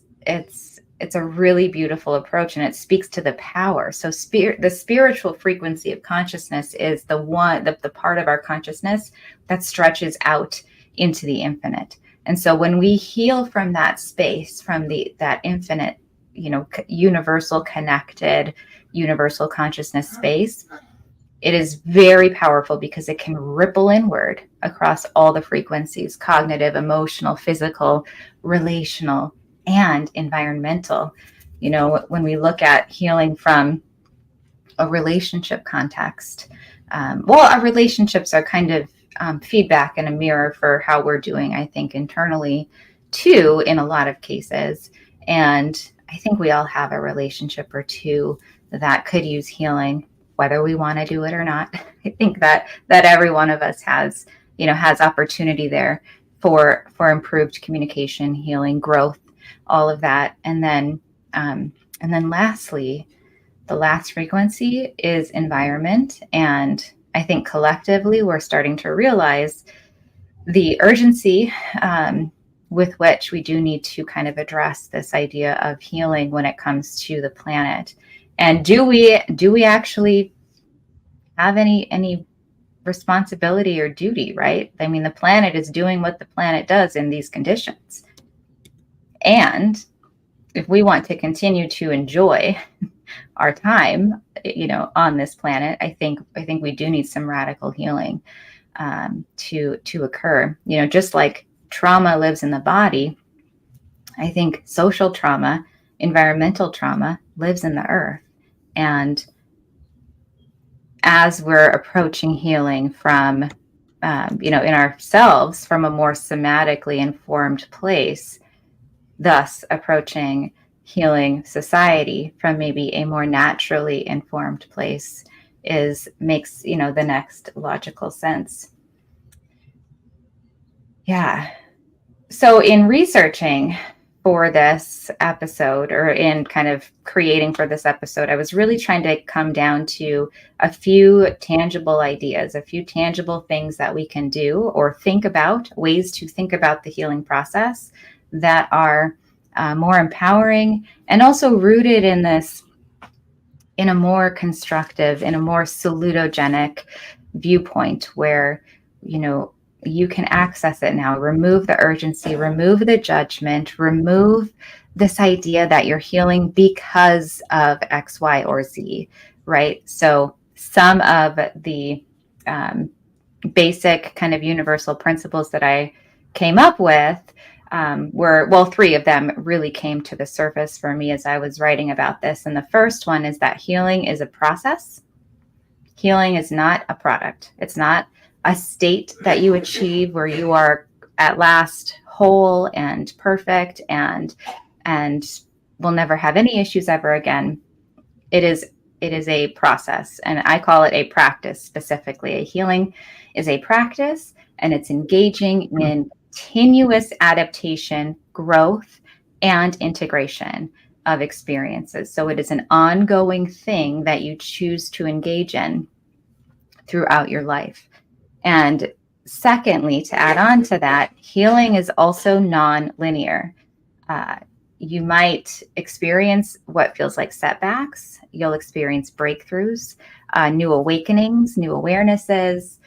[SPEAKER 1] a really beautiful approach, and it speaks to the power. So the spiritual frequency of consciousness is the part of our consciousness that stretches out into the infinite. And so when we heal from that space, from that infinite, universal connected, universal consciousness space, it is very powerful because it can ripple inward across all the frequencies: cognitive, emotional, physical, relational, and environmental. When we look at healing from a relationship context, well, our relationships are kind of feedback and a mirror for how we're doing, I think, internally, too, in a lot of cases. And I think we all have a relationship or two that could use healing, whether we want to do it or not. I think that every one of us has opportunity there for improved communication, healing, growth, all of that. And then lastly, the last frequency is environment. And I think collectively we're starting to realize the urgency with which we do need to kind of address this idea of healing when it comes to the planet. And do we actually have any responsibility or duty, right? I mean, the planet is doing what the planet does in these conditions. And if we want to continue to enjoy our time, on this planet, I think we do need some radical healing to occur. Just like trauma lives in the body, I think social trauma, environmental trauma lives in the earth. And as we're approaching healing from, in ourselves from a more somatically informed place, thus approaching healing society from maybe a more naturally informed place is makes, the next logical sense. Yeah. So, in researching for this episode, or in kind of creating for this episode, I was really trying to come down to a few tangible ideas, a few tangible things that we can do or think about, ways to think about the healing process that are more empowering and also rooted in this, in a more constructive, in a more salutogenic viewpoint where, you know, you can access it now. Remove the urgency, remove the judgment, remove this idea that you're healing because of X, Y, or Z, right? So, some of the basic kind of universal principles that I came up with were, well, three of them really came to the surface for me as I was writing about this. And the first one is that healing is a process. Healing is not a product. It's not a state that you achieve where you are at last whole and perfect and will never have any issues ever again. It is a process, and I call it a practice specifically. A healing is a practice, and it's engaging in continuous adaptation, growth, and integration of experiences. So it is an ongoing thing that you choose to engage in throughout your life. And secondly, to add on to that, healing is also non-linear. Uh, you might experience what feels like setbacks. You'll experience breakthroughs, new awakenings, new awarenesses.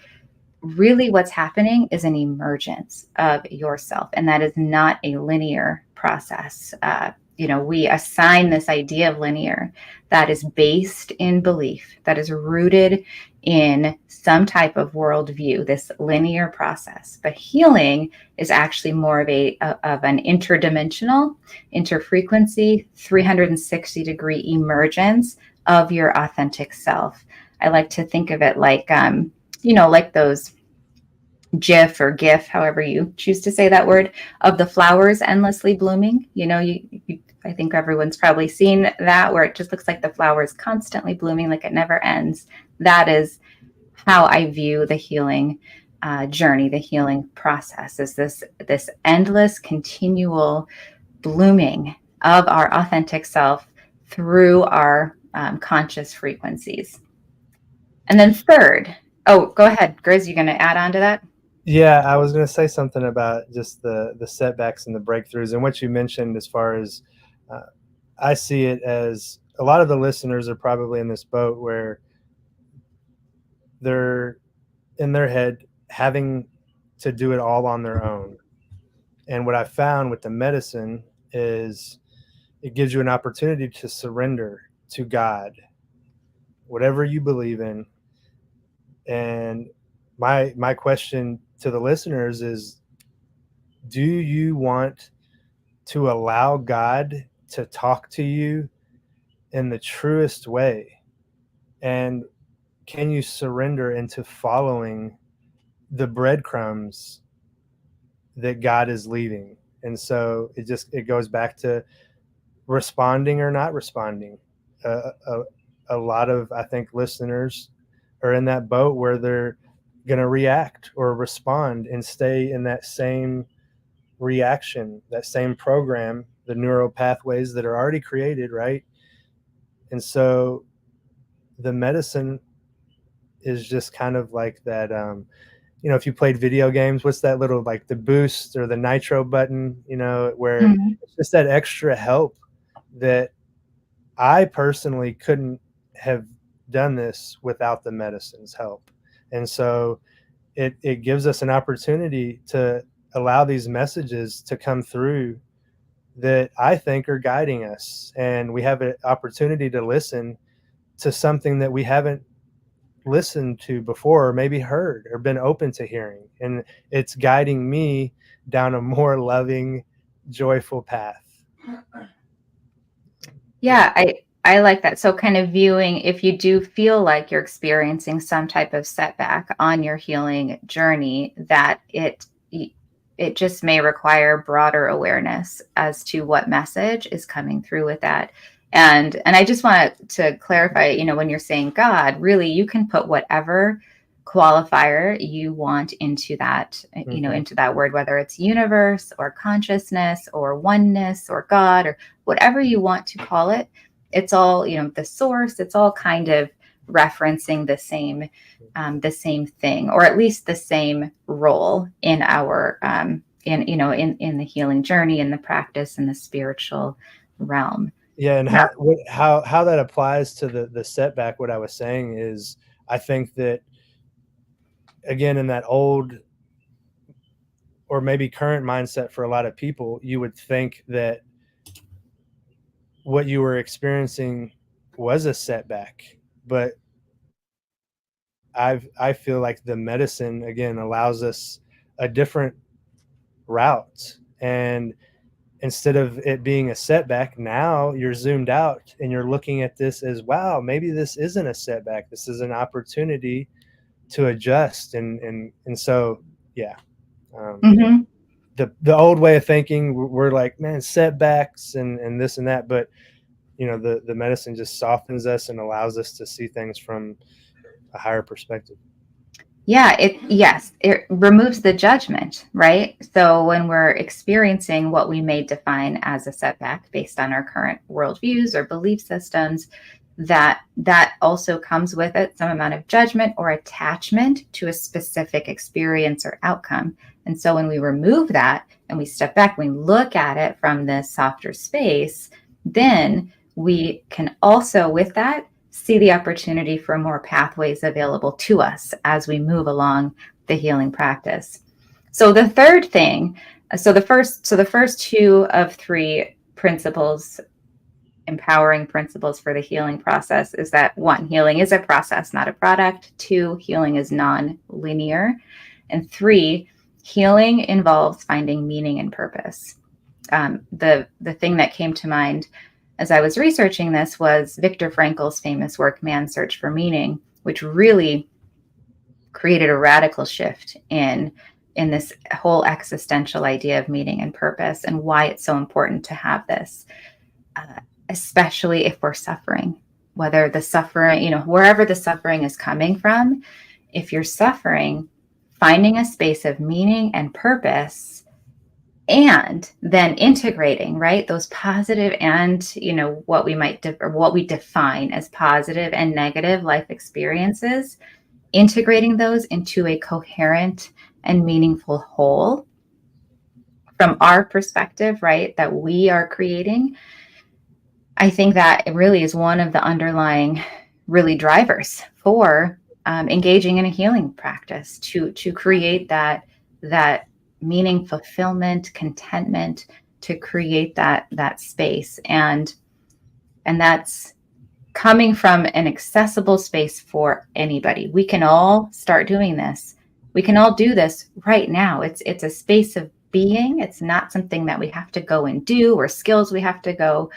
[SPEAKER 1] Really, what's happening is an emergence of yourself, and that is not a linear process. We assign this idea of linear that is based in belief, that is rooted in some type of worldview, this linear process. But healing is actually more of an interdimensional, interfrequency, 360-degree emergence of your authentic self. I like to think of it like, like those GIF, however you choose to say that word, of the flowers endlessly blooming. I think everyone's probably seen that, where it just looks like the flowers constantly blooming, like it never ends. That is how I view the healing journey, the healing process, is this endless, continual blooming of our authentic self through our conscious frequencies. And then third, oh, go ahead, Grizz, you going to add on to that?
[SPEAKER 2] Yeah, I was going to say something about just the setbacks and the breakthroughs, and what you mentioned as far as I see it as a lot of the listeners are probably in this boat where they're in their head having to do it all on their own. And what I found with the medicine is it gives you an opportunity to surrender to God, whatever you believe in. And my question to the listeners is, do you want to allow God to talk to you in the truest way? And can you surrender into following the breadcrumbs that God is leaving? And so it goes back to responding or not responding. A lot of, I think, listeners are in that boat where they're going to react or respond and stay in that same reaction, that same program, the neural pathways that are already created, right? And so the medicine is just kind of like that. If you played video games, what's that little, like the boost or the nitro button, where
[SPEAKER 1] Mhm.
[SPEAKER 2] it's just that extra help that I personally couldn't have done this without the medicine's help. And so it gives us an opportunity to allow these messages to come through that I think are guiding us. And we have an opportunity to listen to something that we haven't listened to before, or maybe heard or been open to hearing. And it's guiding me down a more loving, joyful path.
[SPEAKER 1] Yeah, I like that. So kind of viewing, if you do feel like you're experiencing some type of setback on your healing journey, that it just may require broader awareness as to what message is coming through with that. And I just want to clarify, when you're saying God, really you can put whatever qualifier you want into that, into that word, whether it's universe or consciousness or oneness or God or whatever you want to call it. It's all, the source, it's all kind of referencing the same thing, or at least the same role in our, in the healing journey, in the practice, in the spiritual realm.
[SPEAKER 2] Yeah, and how that applies to the setback, what I was saying is, I think that, again, in that old or maybe current mindset for a lot of people, you would think that what you were experiencing was a setback. But I feel like the medicine, again, allows us a different route. And instead of it being a setback, now you're zoomed out and you're looking at this as, wow, maybe this isn't a setback. This is an opportunity to adjust. And so, yeah.
[SPEAKER 1] Mm-hmm.
[SPEAKER 2] The old way of thinking, we're like, man, setbacks and this and that. But, the medicine just softens us and allows us to see things from a higher perspective.
[SPEAKER 1] Yeah, it removes the judgment, right? So when we're experiencing what we may define as a setback based on our current worldviews or belief systems, that also comes with it some amount of judgment or attachment to a specific experience or outcome. And so when we remove that and we step back, we look at it from this softer space, then we can also, with that, see the opportunity for more pathways available to us as we move along the healing practice. So the third thing, the first two of three principles, empowering principles for the healing process, is that 1, healing is a process, not a product. 2, healing is non-linear. And 3, healing involves finding meaning and purpose. The thing that came to mind as I was researching this was Viktor Frankl's famous work, Man's Search for Meaning, which really created a radical shift in this whole existential idea of meaning and purpose, and why it's so important to have this, especially if we're suffering, whether the suffering, wherever the suffering is coming from. If you're suffering, finding a space of meaning and purpose, and then integrating, right, those positive and, what we define as positive and negative life experiences, integrating those into a coherent and meaningful whole from our perspective, right, that we are creating. I think that it really is one of the underlying really drivers for engaging in a healing practice, to create that meaning, fulfillment, contentment, to create that space. And that's coming from an accessible space for anybody. We can all start doing this. We can all do this right now. It's a space of being. It's not something that we have to go and do, or skills we have to go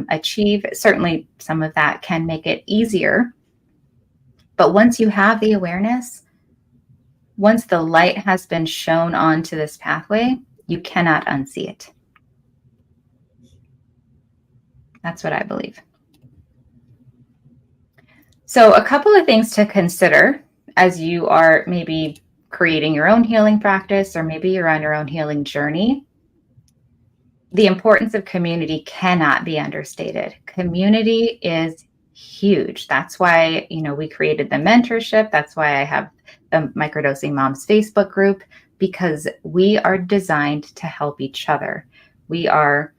[SPEAKER 1] achieve. Certainly some of that can make it easier. But once you have the awareness, once the light has been shown onto this pathway, you cannot unsee it. That's what I believe. So a couple of things to consider as you are maybe creating your own healing practice, or maybe you're on your own healing journey. The importance of community cannot be understated. Community is huge. That's why, we created the mentorship. That's why I have the Microdosing Moms Facebook group, because we are designed to help each other. We are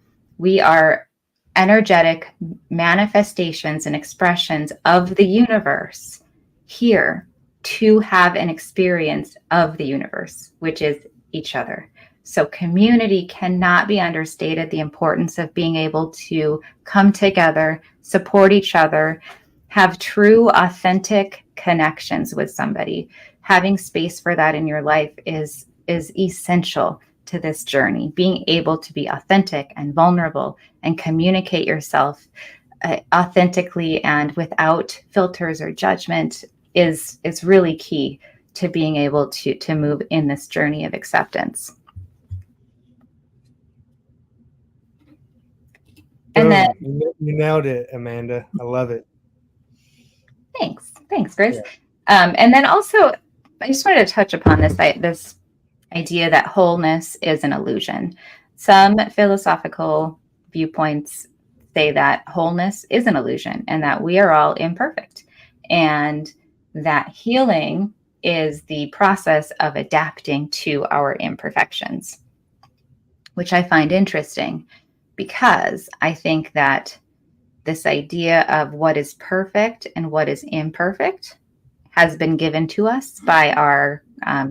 [SPEAKER 1] energetic manifestations and expressions of the universe here to have an experience of the universe, which is each other. So community cannot be understated. The importance of being able to come together, support each other, have true, authentic connections with somebody. Having space for that in your life is essential to this journey. Being able to be authentic and vulnerable and communicate yourself authentically and without filters or judgment is really key to being able to move in this journey of acceptance. And then
[SPEAKER 2] Boom. You nailed it, Amanda. I love it.
[SPEAKER 1] thanks, Chris.
[SPEAKER 2] Yeah.
[SPEAKER 1] And then also, I just wanted to touch upon this idea that wholeness is an illusion. Some philosophical viewpoints say that wholeness is an illusion and that we are all imperfect, and that healing is the process of adapting to our imperfections, which I find interesting because I think that this idea of what is perfect and what is imperfect has been given to us by our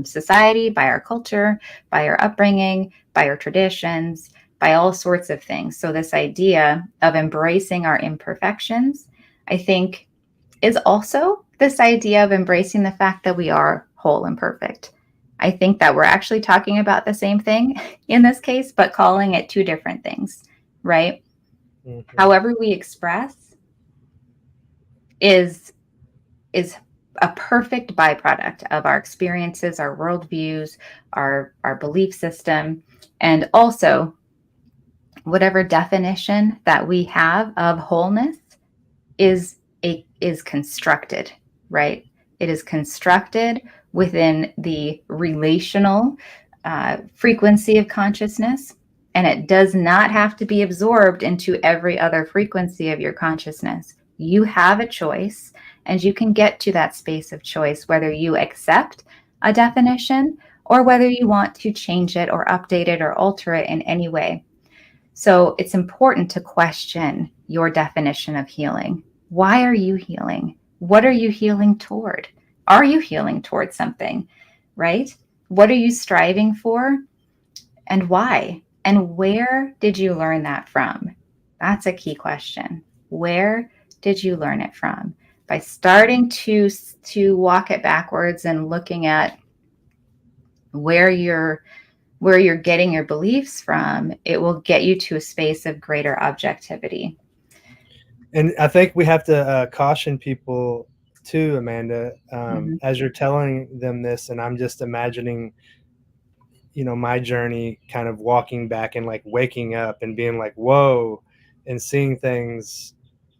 [SPEAKER 1] society, by our culture, by our upbringing, by our traditions, by all sorts of things. So, this idea of embracing our imperfections, I think, is also this idea of embracing the fact that we are whole and perfect. I think that we're actually talking about the same thing in this case, but calling it two different things, right?
[SPEAKER 2] Mm-hmm.
[SPEAKER 1] However we express is a perfect byproduct of our experiences, our worldviews, our belief system, and also whatever definition that we have of wholeness is constructed, right? It is constructed within the relational frequency of consciousness, and it does not have to be absorbed into every other frequency of your consciousness. You have a choice, and you can get to that space of choice whether you accept a definition or whether you want to change it or update it or alter it in any way. So it's important to question your definition of healing. Why are you healing? What are you healing toward? Are you healing toward something, right? What are you striving for and why? And where did you learn that from? That's a key question. Where did you learn it from? By starting to walk it backwards and looking at where you're getting your beliefs from, it will get you to a space of greater objectivity.
[SPEAKER 2] And I think we have to caution people too, Amanda, as you're telling them this, and I'm just imagining, my journey kind of walking back and like waking up and being like, whoa, and seeing things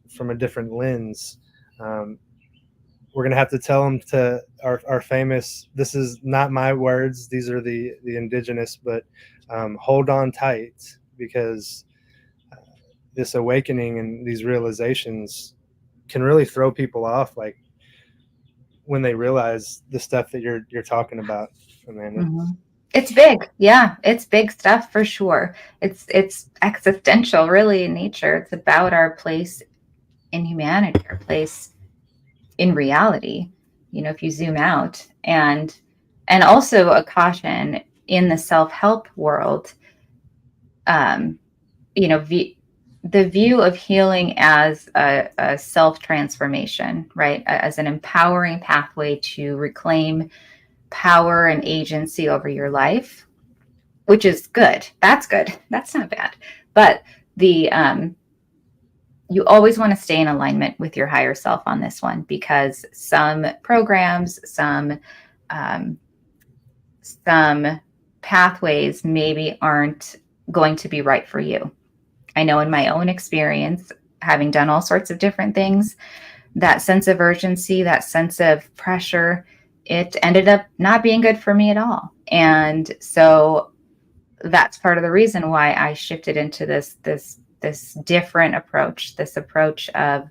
[SPEAKER 2] from a different lens. We're going to have to tell them to our famous, this is not my words, these are the indigenous, but hold on tight, because this awakening and these realizations can really throw people off, like when they realize the stuff that you're talking about, Amanda.
[SPEAKER 1] Mm-hmm. It's big. Yeah, it's big stuff for sure. It's existential really in nature. It's about our place in humanity, our place in reality, if you zoom out. And also a caution in the self-help world, the view of healing as a self-transformation, right? As an empowering pathway to reclaim power and agency over your life, which is good. That's good. That's not bad. But you always want to stay in alignment with your higher self on this one, because some programs, some pathways maybe aren't going to be right for you. I know in my own experience, having done all sorts of different things, that sense of urgency, that sense of pressure, it ended up not being good for me at all. And so that's part of the reason why I shifted into this different approach, this approach of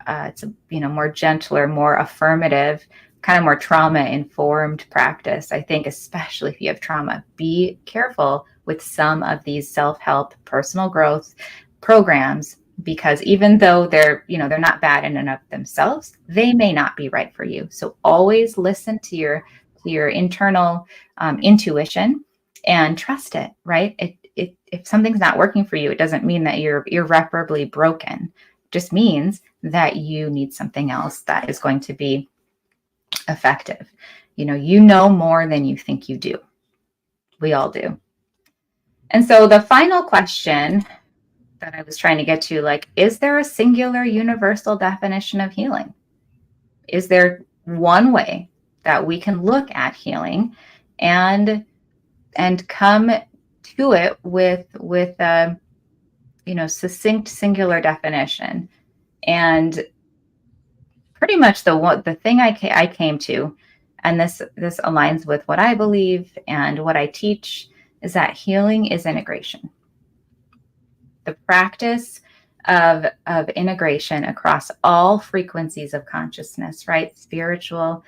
[SPEAKER 1] it's a more gentler, more affirmative, kind of more trauma-informed practice. I think especially if you have trauma, be careful with some of these self-help, personal growth programs, because even though they're not bad in and of themselves, they may not be right for you. So always listen to your internal intuition and trust it, right? If something's not working for you, it doesn't mean that you're irreparably broken. It just means that you need something else that is going to be effective. You know more than you think you do. We all do. And so the final question that I was trying to get to. Like, is there a singular universal definition of healing? Is there one way that we can look at healing and come to it with a succinct singular definition? And pretty much the thing I came to, and this aligns with what I believe and what I teach, is that healing is integration. The practice of integration across all frequencies of consciousness, right? Spiritual,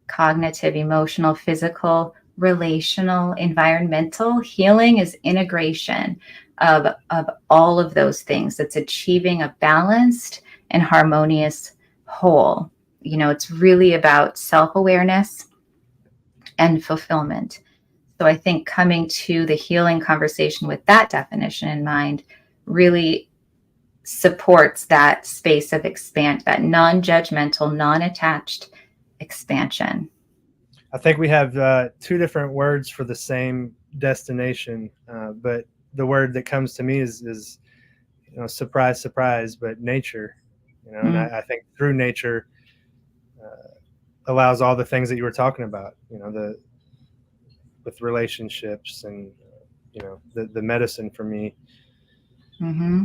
[SPEAKER 1] cognitive, emotional, physical, relational, environmental. Healing is integration of all of those things. It's achieving a balanced and harmonious whole. It's really about self-awareness and fulfillment. So I think coming to the healing conversation with that definition in mind really supports that space of that non-judgmental, non-attached expansion.
[SPEAKER 2] I think we have two different words for the same destination, but the word that comes to me is surprise, surprise, but nature. And I think through nature allows all the things that you were talking about. With relationships and the medicine for me.
[SPEAKER 1] Mm-hmm.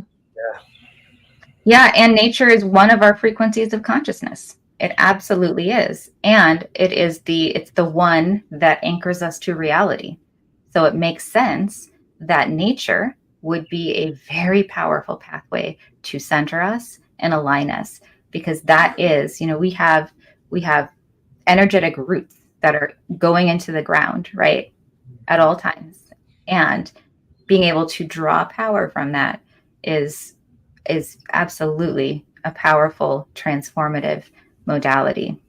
[SPEAKER 1] Yeah, and nature is one of our frequencies of consciousness. It absolutely is. And it's the one that anchors us to reality. So it makes sense that nature would be a very powerful pathway to center us and align us, because that is, we have energetic roots that are going into the ground, right, at all times. And being able to draw power from that is absolutely a powerful transformative modality.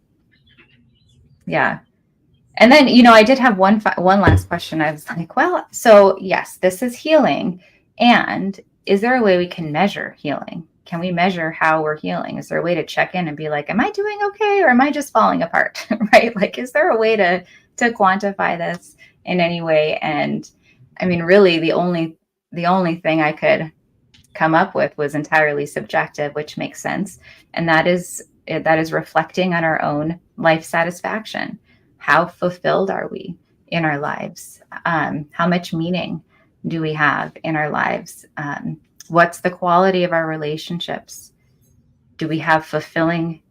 [SPEAKER 1] Yeah. And then, I did have one last question. I was like, well, so yes, this is healing. And is there a way we can measure healing? Can we measure how we're healing? Is there a way to check in and be like, am I doing okay? Or am I just falling apart? Right? Like, is there a way to quantify this in any way? And I mean, really the only thing I could come up with was entirely subjective, which makes sense. And that is reflecting on our own life satisfaction. How fulfilled are we in our lives? How much meaning do we have in our lives? What's the quality of our relationships? Do we have fulfilling,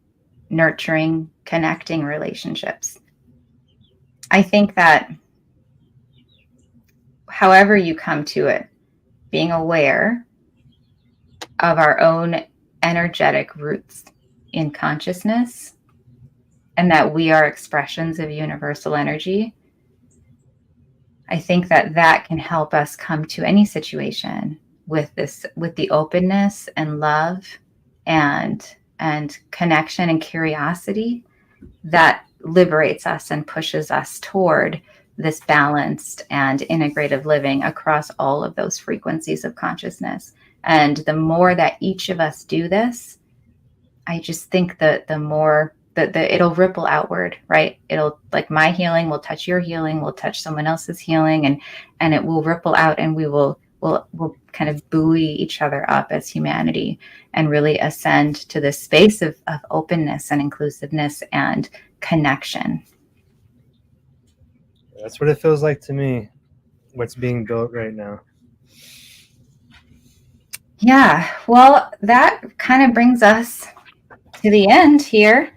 [SPEAKER 1] nurturing, connecting relationships? I think that however you come to it, being aware of our own energetic roots in consciousness, and that we are expressions of universal energy, I think that can help us come to any situation with the openness and love and connection and curiosity that liberates us and pushes us toward this balanced and integrative living across all of those frequencies of consciousness. And the more that each of us do this, I just think that the more that it'll ripple outward, right? It'll, like, my healing will touch your healing, will touch someone else's healing, and it will ripple out, and we'll kind of buoy each other up as humanity and really ascend to this space of openness and inclusiveness and connection.
[SPEAKER 2] That's what it feels like to me, what's being built right now.
[SPEAKER 1] Yeah, well, that kind of brings us to the end here.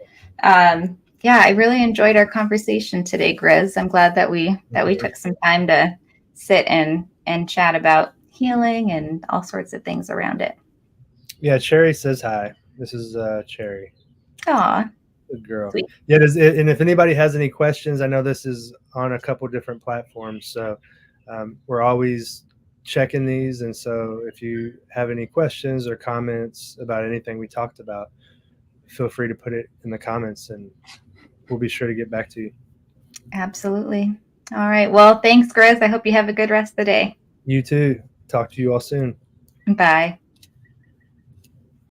[SPEAKER 1] Yeah, I really enjoyed our conversation today, Grizz. I'm glad that we took some time to sit and chat about healing and all sorts of things around it.
[SPEAKER 2] Yeah, Cherry says hi. This is Cherry.
[SPEAKER 1] Aw.
[SPEAKER 2] Good girl.
[SPEAKER 1] Sweet.
[SPEAKER 2] Yeah, and if anybody has any questions, I know this is on a couple different platforms, so we're always checking these. And so if you have any questions or comments about anything we talked about, feel free to put it in the comments and we'll be sure to get back to you.
[SPEAKER 1] Absolutely. All right. Well, thanks, Grizz. I hope you have a good rest of the day.
[SPEAKER 2] You too. Talk to you all soon.
[SPEAKER 1] Bye.